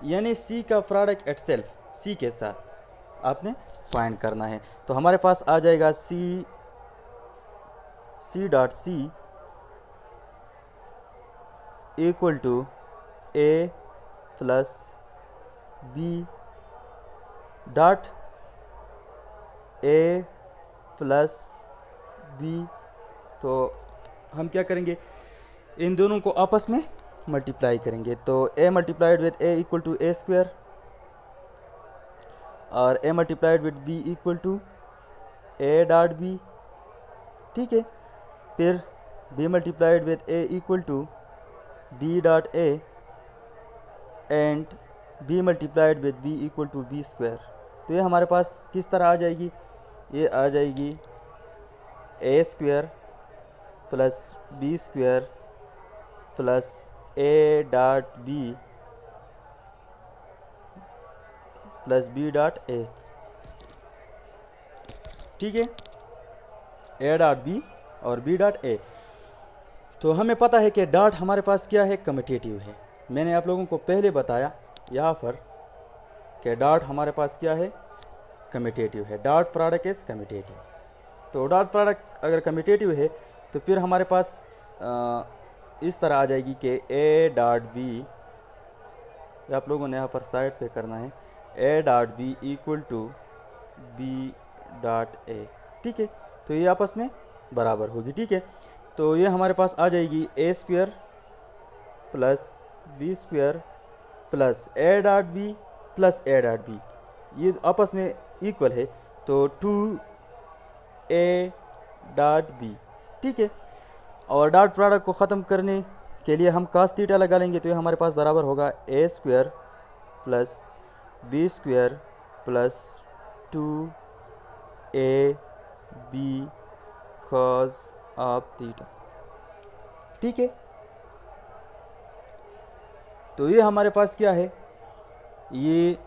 यानी c का प्रोडक्ट इटसेल्फ c के साथ आपने फाइंड करना है। तो हमारे पास आ जाएगा c dot c equal to a plus B dot a plus B. तो हम क्या करेंगे, इन दोनों को आपस में मल्टीप्लाई करेंगे, तो a multiplied with a equal to a square, और a multiplied with b equal to a dot b, ठीक है। फिर b multiplied with a equal to b dot a, and b multiplied with b equal to b square. तो ये हमारे पास किस तरह आ जाएगी, ये आ जाएगी a square plus b square plus a dot b plus b dot a, ठीक है, a डॉट b और b डॉट a। तो हमें पता है कि डॉट हमारे पास क्या है, कम्यूटेटिव है। मैंने आप लोगों को पहले बताया यहाँ पर कि डॉट हमारे पास क्या है, कम्यूटेटिव है, डॉट प्रोडक्ट इज कम्यूटेटिव। तो डॉट प्रोडक्ट अगर कम्यूटेटिव है तो फिर हमारे पास इस तरह आ जाएगी कि a डॉट बी, आप लोगों ने यहाँ पर साइड पे करना है, a डॉट B equal to b dot a, ठीक है। तो ये आपस में बराबर होगी, ठीक है। तो ये हमारे पास आ जाएगी a square plus b square plus a dot b plus a dot b, ये आपस में इक्वल है, तो 2a डॉट b, ठीक है। और डॉट प्रोडक्ट को ख़त्म करने के लिए हम कास थीटा लगा लेंगे, तो ये हमारे पास बराबर होगा A square plus B square plus 2ab cos of theta. ठीक है, तो ये हमारे पास क्या है, ये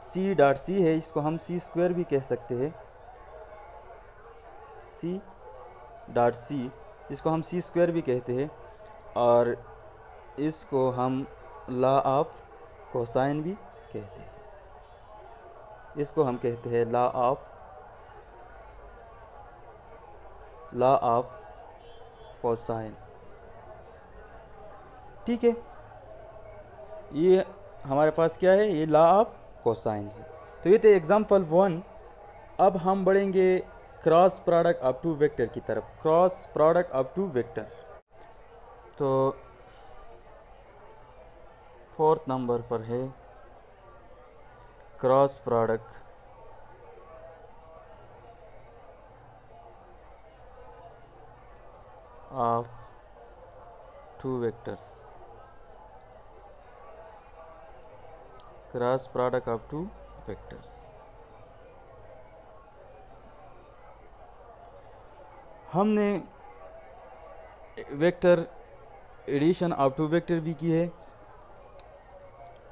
c डॉट c है, इसको हम c स्क्वायर भी कह सकते हैं, c डॉट c, इसको हम c स्क्वायर भी कहते हैं, और इसको हम लॉ ऑफ कोसाइन भी कहते हैं, इसको हम कहते हैं लॉ ऑफ कोसाइन। ठीक है, ये हमारे पास क्या है, ये लॉ ऑफ कोसाइन है। तो ये थे एग्जाम्पल 1। अब हम बढ़ेंगे cross product of two vector की तरफ, cross product of two vectors. तो 4th नंबर पर है cross product of two vectors, cross product of two vectors. हमने vector addition of two vector भी की है,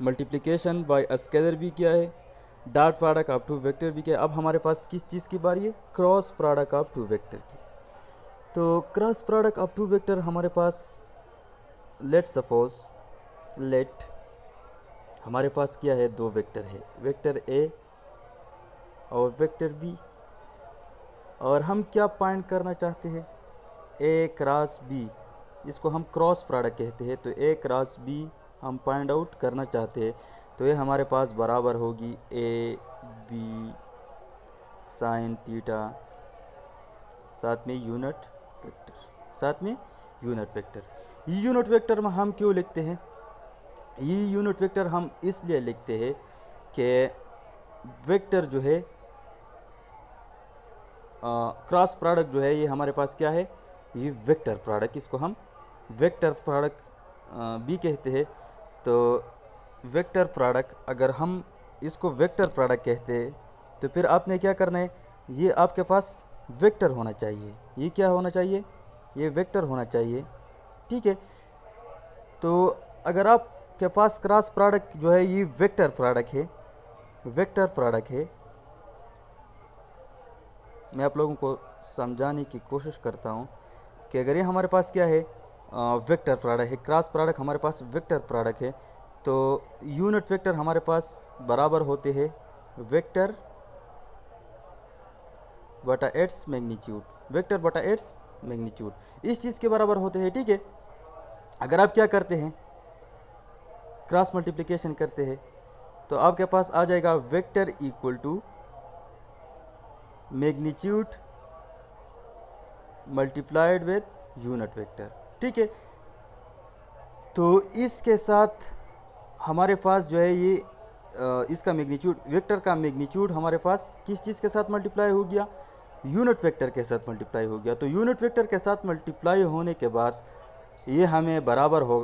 मल्टीप्लिकेशन बाय स्केलर भी किया है, dot product of two vector भी किया है। अब हमारे पास किस चीज़ की बारी है, cross product of two vector की। तो cross product of two vector हमारे पास, लेट सपोज हमारे पास क्या है, दो वेक्टर है, वेक्टर ए और वेक्टर बी, और हम क्या फाइंड करना चाहते हैं, ए क्रॉस बी, इसको हम क्रॉस प्रोडक्ट कहते हैं। तो ए क्रॉस बी हम फाइंड आउट करना चाहते हैं, तो ये हमारे पास बराबर होगी ए बी साइन थीटा, साथ में यूनिट वेक्टर, साथ में यूनिट वेक्टर। ये यूनिट वेक्टर में हम क्यों लिखते हैं, ये यूनिट वेक्टर हम इसलिए लिखते हैं कि वेक्टर जो है, क्रॉस प्रोडक्ट जो है, ये हमारे पास क्या है, ये वेक्टर प्रोडक्ट, इसको हम वेक्टर प्रोडक्ट भी कहते हैं। तो वेक्टर प्रोडक्ट, अगर हम इसको वेक्टर प्रोडक्ट कहते हैं, तो फिर आपने क्या करना है, ये आपके पास वेक्टर होना चाहिए, ये क्या होना चाहिए, ये वेक्टर होना चाहिए। ठीक है, तो अगर आपके पास क्रॉस प्रोडक्ट जो है, ये वेक्टर प्रोडक्ट है, वेक्टर प्रोडक्ट है, मैं आप लोगों को समझाने की कोशिश करता हूँ कि अगर ये हमारे पास क्या है, वेक्टर प्रोडक्ट है, क्रॉस प्रोडक्ट हमारे पास वेक्टर प्रोडक्ट है, तो यूनिट वेक्टर हमारे पास बराबर होते हैं वेक्टर बटा एट्स मैग्नीट्यूड, वेक्टर बटा एट्स मैग्नीट्यूड, इस चीज़ के बराबर होते हैं। ठीक है, अगर आप क्या करते हैं, क्रॉस मल्टीप्लिकेशन करते हैं, तो आपके पास आ जाएगा vector equal to magnitude multiplied with unit vector. ठीक है, तो इसके साथ हमारे पास जो है ये इसका मैग्नीट्यूड, वेक्टर का मैग्नीट्यूड हमारे पास किस चीज़ के साथ मल्टीप्लाई हो गया, यूनिट वेक्टर के साथ मल्टीप्लाई हो गया। तो यूनिट वेक्टर के साथ मल्टीप्लाई होने के बाद ये हमें बराबर हो,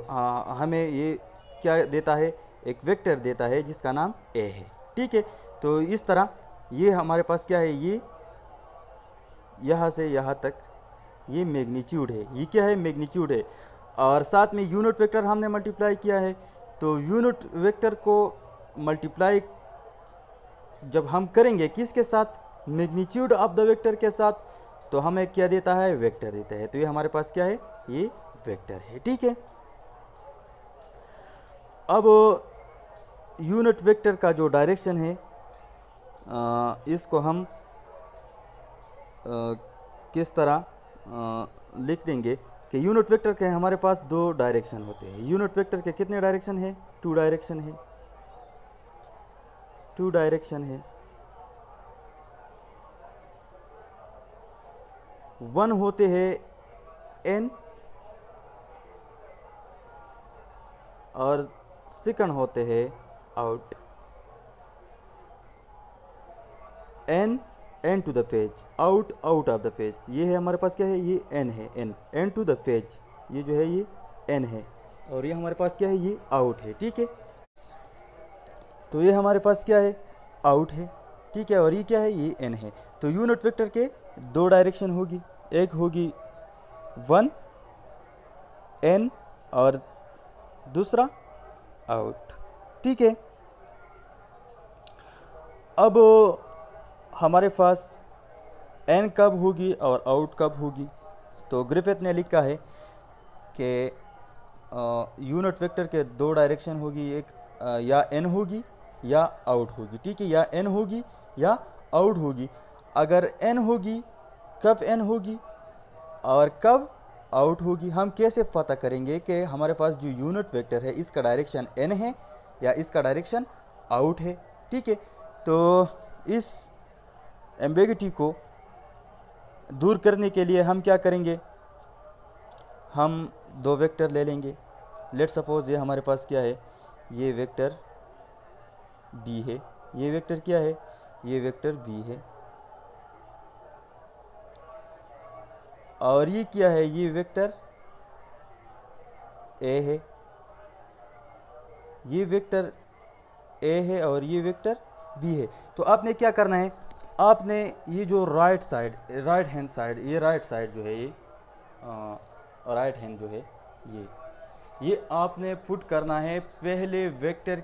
हमें ये क्या देता है, एक वेक्टर देता है जिसका नाम ए है। ठीक है, तो इस तरह ये हमारे पास क्या है, ये यहाँ से यहाँ तक ये मैग्नीट्यूड है, ये क्या है, मैग्नीट्यूड है, और साथ में यूनिट वेक्टर हमने मल्टीप्लाई किया है। तो यूनिट वेक्टर को मल्टीप्लाई जब हम करेंगे किसके साथ, मैग्नीट्यूड ऑफ द वेक्टर के साथ, तो हमें क्या देता है, वेक्टर देता है। तो ये हमारे पास क्या है, ये वेक्टर है। ठीक है, अब यूनिट वेक्टर का जो डायरेक्शन है, इसको हम किस तरह लिख देंगे कि यूनिट वेक्टर के हमारे पास दो डायरेक्शन होते हैं। यूनिट वेक्टर के कितने डायरेक्शन है, टू डायरेक्शन है, टू डायरेक्शन है। वन होते हैं एन और सेकंड होते हैं out, in into the page, out out of the page. ये है हमारे पास क्या है, ये एन है, in into the page, ये जो है ये n है, और ये हमारे पास क्या है, ये आउट है। ठीक है, तो ये हमारे पास क्या है, आउट है। ठीक है, और ये क्या है, ये n है। तो यूनिट वेक्टर के दो डायरेक्शन होगी, एक होगी 1 n और दूसरा आउट। ठीक है, अब हमारे पास n कब होगी और आउट कब होगी। तो ग्रिफिथ ने लिखा है कि यूनिट वेक्टर के दो डायरेक्शन होगी, एक या n होगी या आउट होगी। ठीक है, या n होगी या आउट होगी। अगर n होगी, कब n होगी और कब आउट होगी, हम कैसे पता करेंगे कि हमारे पास जो यूनिट वेक्टर है इसका डायरेक्शन n है या इसका डायरेक्शन आउट है। ठीक है, तो इस एम्बिग्युइटी को दूर करने के लिए हम क्या करेंगे, हम दो वेक्टर ले लेंगे। लेट सपोज ये हमारे पास क्या है, ये वेक्टर b है, ये वेक्टर क्या है, ये वेक्टर b है, और ये क्या है, ये वेक्टर a है, ये वेक्टर a है और ये वेक्टर b है। तो आपने क्या करना है, आपने ये जो राइट हैंड साइड, ये राइट साइड जो है, ये राइट हैंड जो है, ये आपने पुट करना है पहले वेक्टर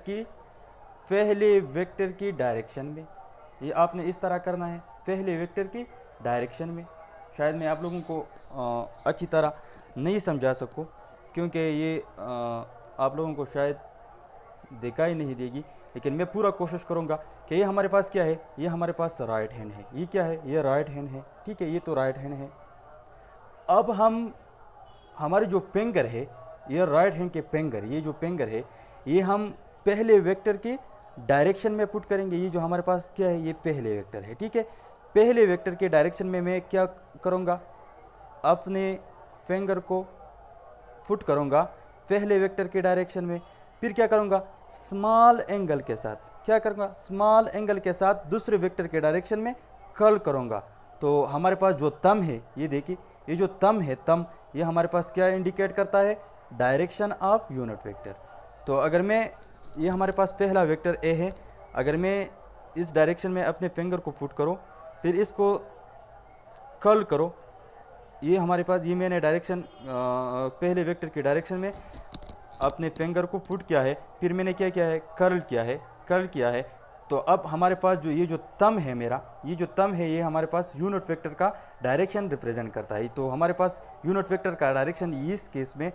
की डायरेक्शन में। ये आपने इस तरह करना है, पहले वेक्टर की डायरेक्शन में। शायद मैं आप लोगों को अच्छी तरह नहीं समझा सकूं, क्योंकि ये आप लोगों को शायद दिखाई नहीं देगी, लेकिन मैं पूरा कोशिश करूंगा कि ये हमारे पास क्या है, ये हमारे पास राइट हैंड है, ये क्या है, ये राइट हैंड है। ठीक है, ये तो राइट हैंड है। अब हम हमारी जो फिंगर है, ये राइट हैंड के फिंगर, ये जो फिंगर है, ये हम पहले वेक्टर की डायरेक्शन में पुट करेंगे। ये जो हमारे पास क्या है, ये पहले वेक्टर है। ठीक है, पहले वेक्टर के डायरेक्शन में मैं क्या करूँगा, अपने फिंगर को पुट करूँगा पहले वेक्टर के डायरेक्शन में। फिर क्या करूँगा, स्मॉल एंगल के साथ, क्या करूँगा, स्मॉल एंगल के साथ दूसरे वेक्टर के डायरेक्शन में कर्ल करूँगा। तो हमारे पास जो थंब है, ये देखिए, ये जो थंब है, थंब ये हमारे पास क्या इंडिकेट करता है, डायरेक्शन ऑफ यूनिट वेक्टर। तो अगर मैं, ये हमारे पास पहला वेक्टर ए है, अगर मैं इस डायरेक्शन में अपने फिंगर को पुट करूँ, फिर इसको कर्ल करो, ये हमारे पास, ये मैंने डायरेक्शन पहले वेक्टर की डायरेक्शन में अपने फिंगर को पुट किया है, फिर मैंने क्या किया है, कर्ल किया है। तो अब हमारे पास जो ये जो थंब है मेरा, ये जो थंब है, ये हमारे पास यूनिट वेक्टर का डायरेक्शन रिप्रेजेंट करता है। तो हमारे पास यूनिट वेक्टर का डायरेक्शन इस केस में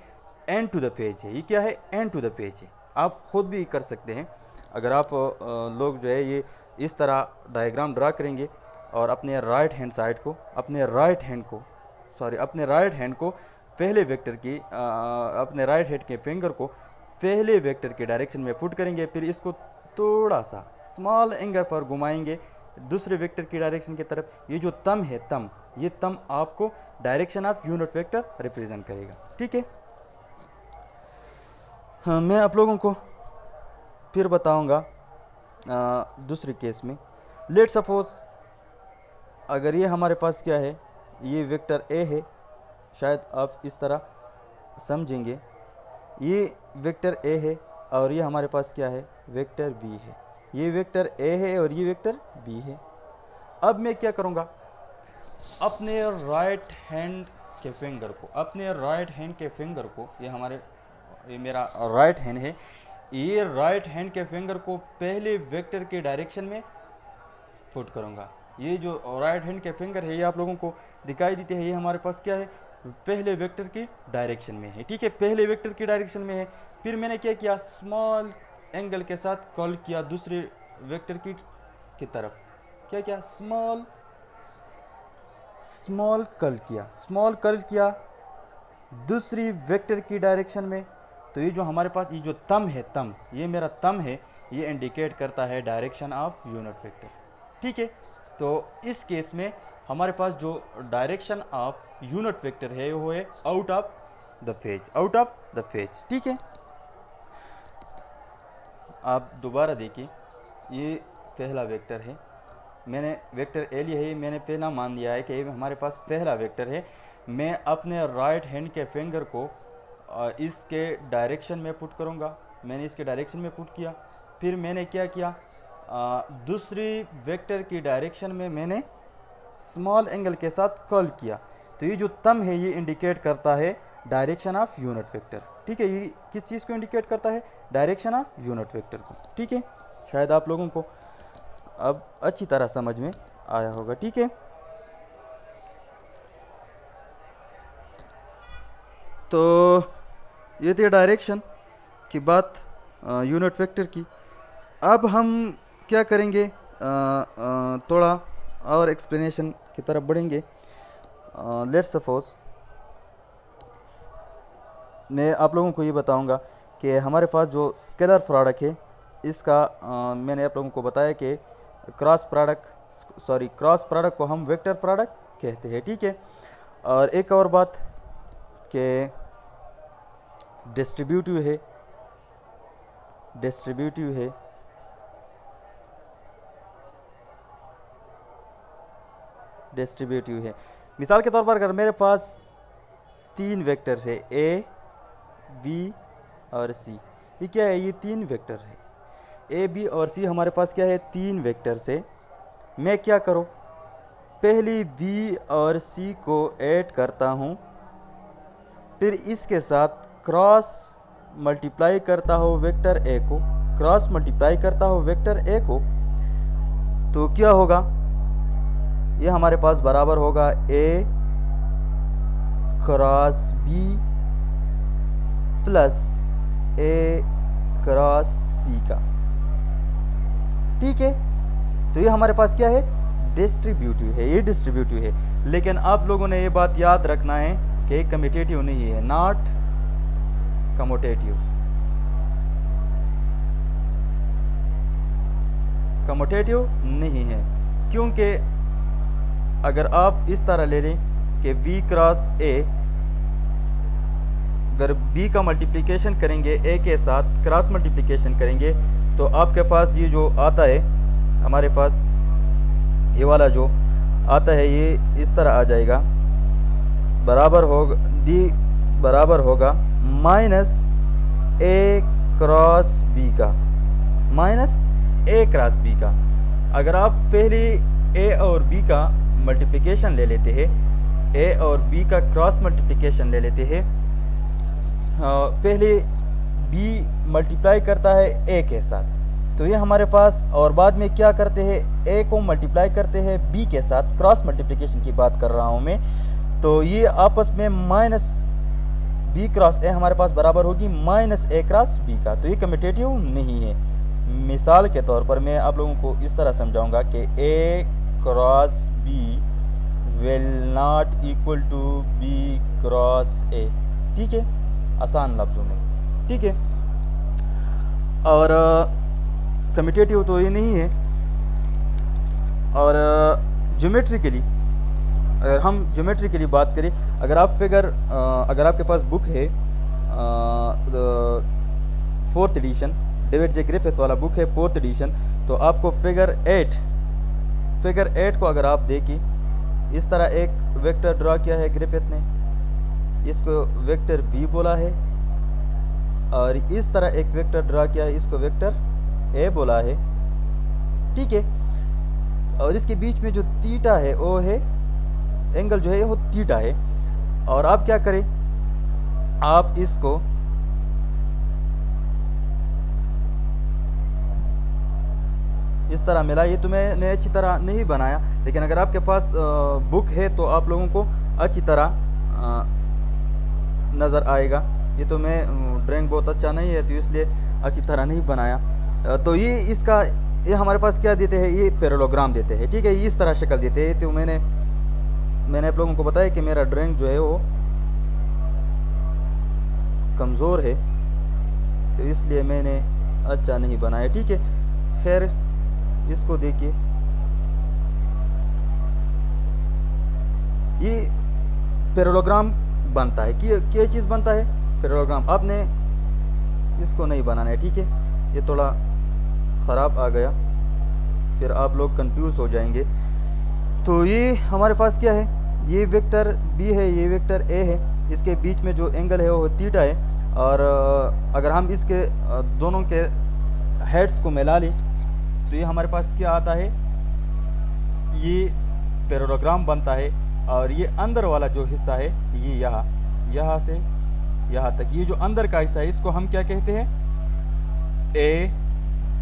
एंड टू द पेज है। ये क्या है, एंड टू द पेज है। आप खुद भी कर सकते हैं, अगर आप लोग जो है ये इस तरह डायग्राम ड्रा करेंगे और अपने राइट हैंड साइड को, अपने राइट हैंड को पहले वेक्टर की अपने राइट हैंड के फिंगर को पहले वेक्टर के डायरेक्शन में पुट करेंगे, फिर इसको थोड़ा सा स्मॉल एंगल पर घुमाएंगे दूसरे वेक्टर की डायरेक्शन की तरफ। ये जो थंब है, ये थंब आपको direction of unit vector represent करेगा। ठीक है, हाँ, मैं आप लोगों को फिर बताऊंगा दूसरे केस में। लेट सपोज अगर ये हमारे पास क्या है, ये वेक्टर ए है, शायद आप इस तरह समझेंगे, ये वेक्टर ए है और ये हमारे पास क्या है, वेक्टर बी है। ये वेक्टर ए है और ये वेक्टर बी है। अब मैं क्या करूँगा, अपने राइट हैंड के फिंगर को, ये मेरा राइट हैंड है, ये राइट हैंड के फिंगर को पहले वेक्टर के डायरेक्शन में पुट करूँगा। ये जो राइट हैंड के फिंगर है, ये आप लोगों को दिखाई देते हैं, ये हमारे पास क्या है, पहले वेक्टर की डायरेक्शन में है। ठीक है, पहले वेक्टर की डायरेक्शन में है। फिर मैंने क्या किया, स्मॉल एंगल के साथ कर्ल किया दूसरे वेक्टर की तरफ। क्या किया, स्मॉल कर्ल किया दूसरी वेक्टर की डायरेक्शन में। तो ये जो हमारे पास ये जो थंब है, ये मेरा थंब है, ये इंडिकेट करता है डायरेक्शन ऑफ यूनिट वेक्टर। ठीक है, तो इस केस में हमारे पास जो डायरेक्शन ऑफ यूनिट वेक्टर है वो है आउट ऑफ द फेज। ठीक है, आप दोबारा देखिए, ये पहला वेक्टर है, मैंने वेक्टर ए लिया है, मैंने पहला मान लिया है कि ये हमारे पास पहला वेक्टर है। मैं अपने राइट हैंड के फिंगर को इसके डायरेक्शन में पुट करूँगा। मैंने इसके डायरेक्शन में पुट किया, फिर मैंने क्या किया, दूसरी वेक्टर की डायरेक्शन में मैंने स्मॉल एंगल के साथ कर्ल किया। तो ये जो थंब है ये इंडिकेट करता है डायरेक्शन ऑफ यूनिट वेक्टर। ठीक है, ये किस चीज़ को इंडिकेट करता है? डायरेक्शन ऑफ यूनिट वेक्टर को। ठीक है, शायद आप लोगों को अब अच्छी तरह समझ में आया होगा। ठीक है, तो ये थी डायरेक्शन की बात यूनिट वेक्टर की। अब हम क्या करेंगे, थोड़ा और एक्सप्लेनेशन की तरफ बढ़ेंगे। लेट्स सपोज मैं आप लोगों को ये बताऊंगा कि हमारे पास जो स्केलर प्रोडक्ट है इसका मैंने आप लोगों को बताया कि क्रॉस प्रोडक्ट को हम वेक्टर प्रोडक्ट कहते हैं। ठीक है, और एक और बात कि डिस्ट्रीब्यूटिव है। मिसाल के तौर पर अगर मेरे पास 3 वेक्टर्स है ए, बी और सी, ये क्या है? ये 3 वेक्टर है। ए, बी और सी हमारे पास क्या है? 3 वेक्टर्स है। मैं क्या करूँ, पहली बी और सी को ऐड करता हूँ, फिर इसके साथ क्रॉस मल्टीप्लाई करता हूँ वेक्टर ए को, तो क्या होगा? ये हमारे पास बराबर होगा ए क्रॉस बी प्लस ए क्रॉस सी का। ठीक है, तो ये हमारे पास क्या है? डिस्ट्रीब्यूटिव है। ये डिस्ट्रीब्यूटिव है, लेकिन आप लोगों ने ये बात याद रखना है कि कम्यूटेटिव नहीं है, नॉट कम्यूटेटिव। नहीं है, क्योंकि अगर आप इस तरह ले लें कि v क्रॉस ए, अगर b का मल्टीप्लिकेशन करेंगे a के साथ, क्रॉस मल्टीप्लिकेशन करेंगे, तो आपके पास ये जो आता है, हमारे पास ये वाला जो आता है ये इस तरह आ जाएगा, बराबर होगा d बराबर होगा माइनस a क्रॉस b का। अगर आप पहले a और b का मल्टीप्लिकेशन ले लेते हैं, a और b का क्रॉस मल्टीप्लिकेशन ले लेते हैं, पहले b मल्टीप्लाई करता है a के साथ, तो ये हमारे पास, और बाद में क्या करते हैं, a को मल्टीप्लाई करते हैं b के साथ, क्रॉस मल्टीप्लिकेशन की बात कर रहा हूँ मैं, तो ये आपस में माइनस b क्रॉस a हमारे पास बराबर होगी माइनस a क्रॉस b का। तो ये कम्यूटेटिव नहीं है। मिसाल के तौर पर मैं आप लोगों को इस तरह समझाऊंगा कि a cross b will not equal to b cross a। ठीक है, आसान लफ्ज़ों में। ठीक है, और कम्यूटेटिव तो ये नहीं है। और ज्योमेट्रिकली, अगर हम ज्योमेट्रिकली बात करें, अगर आपके पास बुक है 4th edition, David J Griffith वाला बुक है 4th एडिशन, तो आपको फिगर 8 को अगर आप देखें, इस तरह एक वेक्टर ड्रा किया है ग्रिफिथ ने, इसको वेक्टर बी बोला है, और इस तरह एक वेक्टर ड्रा किया है, इसको वेक्टर ए बोला है। ठीक है, और इसके बीच में जो थीटा है वो है, एंगल जो है वो थीटा है। और आप क्या करें, आप इसको इस तरह मिलाइए। तो मैंने अच्छी तरह नहीं बनाया, लेकिन अगर आपके पास बुक है तो आप लोगों को अच्छी तरह नज़र आएगा। ये तो मैं ड्राइंग बहुत अच्छा नहीं है तो इसलिए अच्छी तरह नहीं बनाया। तो ये हमारे पास क्या देते हैं, ये पैरेललोग्राम देते हैं। ठीक है, इस तरह शक्ल देते हैं। तो मैंने आप लोगों को बताया कि मेरा ड्राइंग जो है वो कमज़ोर है, तो इसलिए मैंने अच्छा नहीं बनाया। ठीक है, खैर इसको देखिए, ये पैरेललोग्राम बनता है। क्या चीज़ बनता है? पैरेललोग्राम। आपने इसको नहीं बनाना है। ठीक है, ये थोड़ा ख़राब आ गया, फिर आप लोग कंफ्यूज हो जाएंगे। तो ये हमारे पास क्या है, ये वेक्टर बी है, ये वेक्टर ए है, इसके बीच में जो एंगल है वो थीटा है। और अगर हम इसके दोनों के हेड्स को मिला लें तो ये हमारे पास क्या आता है, ये पैरेललोग्राम बनता है। और ये अंदर वाला जो हिस्सा है ये यहाँ से यहाँ तक, ये जो अंदर का हिस्सा है इसको हम क्या कहते हैं, ए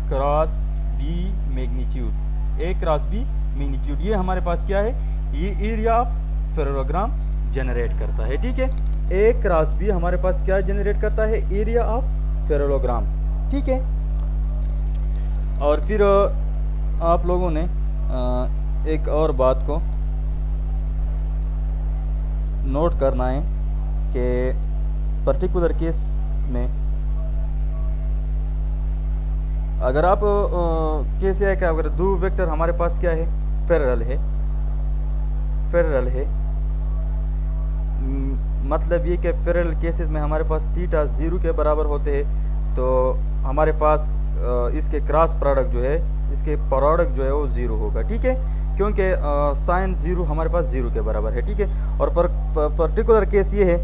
क्रॉस बी मैग्नीट्यूड, ए क्रॉस बी मैग्नीट्यूड। ये हमारे पास क्या है, ये एरिया ऑफ पैरेललोग्राम जनरेट करता है। ठीक है, ए क्रॉस बी हमारे पास क्या जनरेट करता है, एरिया ऑफ पैरेललोग्राम। ठीक है, और फिर आप लोगों ने एक और बात को नोट करना है कि पर्टिकुलर केस में अगर आप केस है कि अगर दो वेक्टर हमारे पास क्या है, पैरेलल है, मतलब ये कि पैरेलल केसेस में हमारे पास थीटा 0 के बराबर होते हैं, तो हमारे पास इसके क्रॉस प्रोडक्ट जो है, इसके प्रोडक्ट जो है वो 0 होगा। ठीक है, क्योंकि साइन 0 हमारे पास 0 के बराबर है। ठीक है, और पर्टिकुलर केस ये है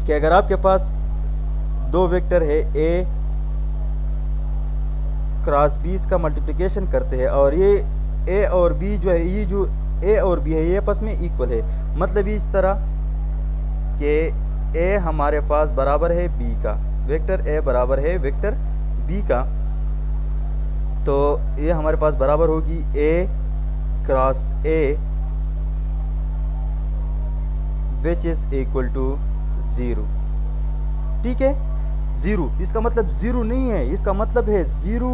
कि अगर आपके पास दो वेक्टर है ए क्रॉस बी, इसका मल्टीप्लिकेशन करते हैं और ये ए और बी जो है, ये जो ए और बी है ये आपस में इक्वल है, मतलब इस तरह कि ए हमारे पास बराबर है बी का, वेक्टर ए बराबर है वेक्टर बी का, तो ये हमारे पास बराबर होगी A cross A which is equal to 0। ठीक है, 0 इसका मतलब 0 नहीं है, इसका मतलब है 0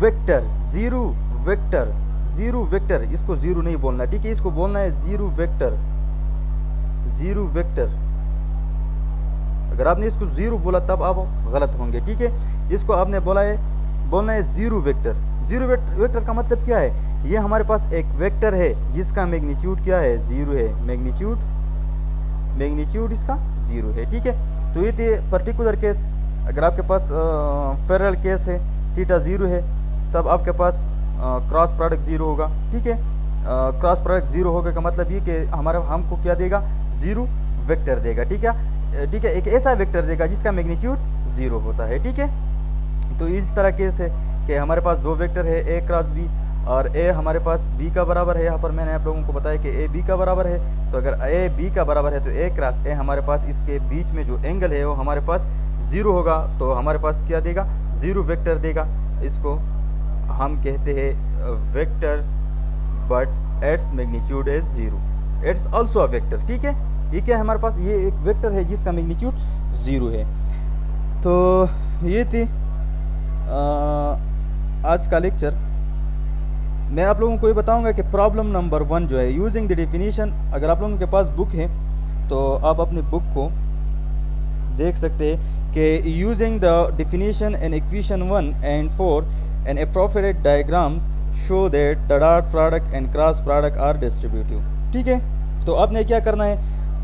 वेक्टर, 0 वेक्टर, 0 वेक्टर, इसको 0 नहीं बोलना। ठीक है, इसको बोलना है 0 वेक्टर, 0 वेक्टर। अगर आपने इसको 0 बोला तब आप गलत होंगे। ठीक है, इसको आपने बोलना है 0 वेक्टर। 0 वेक्टर का मतलब क्या है, ये हमारे पास एक वेक्टर है जिसका मैग्नीट्यूड क्या है, 0 है, मैग्नीट्यूड इसका 0 है। ठीक है, तो ये थे पर्टिकुलर केस। अगर आपके पास पैरेलल केस है, थीटा 0 है, तब आपके पास क्रॉस प्रोडक्ट 0 होगा। ठीक है, क्रॉस प्रोडक्ट 0 होगा का मतलब ये कि हमारा हमको क्या देगा, 0 वेक्टर देगा। ठीक है, एक ऐसा वेक्टर देगा जिसका मैग्नीट्यूड 0 होता है। ठीक है, तो इस तरह केस है कि हमारे पास दो वेक्टर है ए क्रॉस बी, और ए हमारे पास बी का बराबर है। यहाँ पर मैंने आप लोगों को बताया कि ए बी का बराबर है, तो अगर ए बी का बराबर है तो ए क्रॉस ए हमारे पास इसके बीच में जो एंगल है वो हमारे पास 0 होगा, तो हमारे पास क्या देगा, 0 वेक्टर देगा। इसको हम कहते हैं vector but its magnitude is 0, it's also a vector. ठीक है, ये क्या है हमारे पास, ये एक वेक्टर है जिसका मैग्नीट्यूड 0 है। तो ये थी आज का लेक्चर। मैं आप लोगों को ये बताऊंगा कि प्रॉब्लम नंबर 1 जो है, यूजिंग द डेफिनेशन। अगर आप लोगों के पास बुक है तो आप अपनी बुक को देख सकते हैं कि using the definition in equation 1 and 4 and appropriate diagrams show that the dot product and cross product are distributive। ठीक है, तो आपने क्या करना है,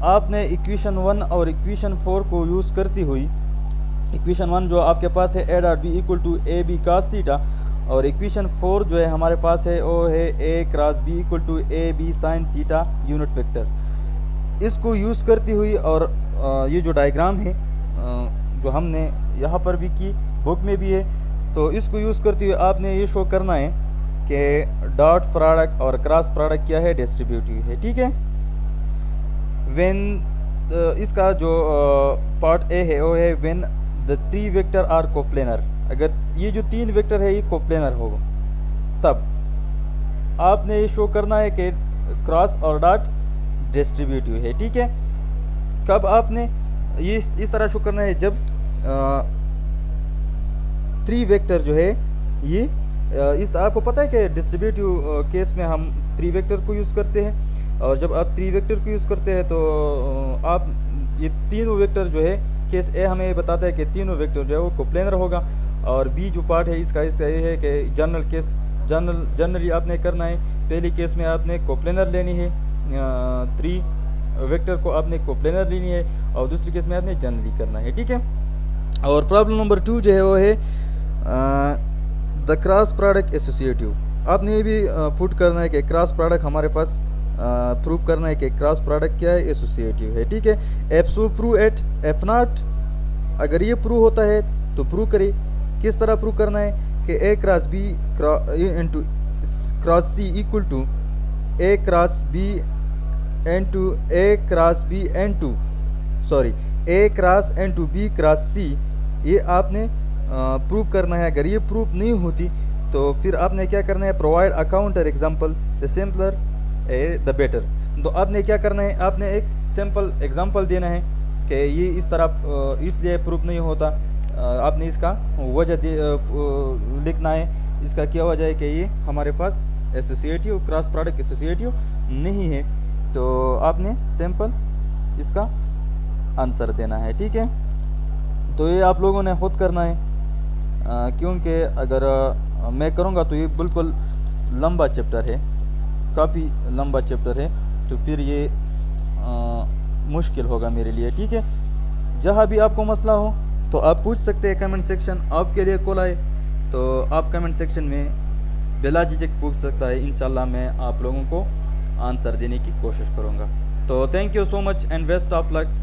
आपने इक्वेशन 1 और इक्वेशन 4 को यूज़ करती हुई, इक्वेशन 1 जो आपके पास है A dot B equal to A B cos theta, और इक्वेशन 4 जो है हमारे पास है वो है A cross B equal to A B sine theta unit vector. इसको यूज़ करती हुई और ये जो डायग्राम है जो हमने यहाँ पर भी की, बुक में भी है, तो इसको यूज़ करते हुए आपने ये शो करना है कि डॉट प्रोडक्ट और क्रॉस प्रोडक्ट क्या है, डिस्ट्रीब्यूटिव है। ठीक है, व्हेन इसका जो पार्ट ए है वो है when the 3 vector are coplanar. अगर ये जो 3 वेक्टर है ये कोप्लेनर होगा तब आपने ये शो करना है कि क्रॉस और डॉट डिस्ट्रीब्यूटिव है। ठीक है, कब आपने ये इस तरह शो करना है, जब 3 वेक्टर जो है ये इस आपको पता है कि डिस्ट्रीब्यूटिव केस में हम 3 वेक्टर को यूज़ करते हैं, और जब आप 3 वेक्टर को यूज़ करते हैं तो आप ये तीनों वेक्टर जो है, केस ए हमें बताता है कि तीनों वेक्टर जो है वो कोप्लेनर होगा, और बी जो पार्ट है इसका ये है कि जनरली आपने करना है, पहली केस में आपने कोप्लेनर लेनी है, 3 वेक्टर को आपने कोप्लेनर लेनी है, और दूसरी केस में आपने जनरली करना है। ठीक है, और प्रॉब्लम नंबर 2 जो है वो है द क्रॉस प्रोडक्ट एसोसिएटिव। आपने ये भी पुट करना है कि क्रॉस प्रोडक्ट हमारे पास प्रूव करना है कि क्रॉस प्रोडक्ट क्या है, एसोसिएटिव है। ठीक है, if so prove it if not, अगर ये प्रूव होता है तो प्रूव करे। किस तरह प्रूव करना है कि A cross B into cross C equal to A cross B into A cross B into sorry A cross into B cross C, ये आपने प्रूव करना है। अगर ये प्रूफ नहीं होती तो फिर आपने क्या करना है, provide a counter example the simpler A the better. तो आपने क्या करना है, आपने एक सिंपल एग्जांपल देना है कि ये इस तरह इसलिए प्रूफ नहीं होता। आपने इसका वजह लिखना है, इसका क्या वजह है कि ये हमारे पास एसोसिएटिव क्रॉस प्रोडक्ट एसोसिएटिव नहीं है। तो आपने सिंपल इसका आंसर देना है। ठीक है, तो ये आप लोगों ने खुद करना है, क्योंकि अगर मैं करूँगा तो ये बिल्कुल लंबा चैप्टर है, काफ़ी लंबा चैप्टर है, तो फिर ये मुश्किल होगा मेरे लिए। ठीक है, जहाँ भी आपको मसला हो तो आप पूछ सकते हैं, कमेंट सेक्शन आपके लिए खुला है, तो आप कमेंट सेक्शन में बिला झिझक पूछ सकता है। इंशाल्लाह मैं आप लोगों को आंसर देने की कोशिश करूँगा। तो thank you so much and best of luck.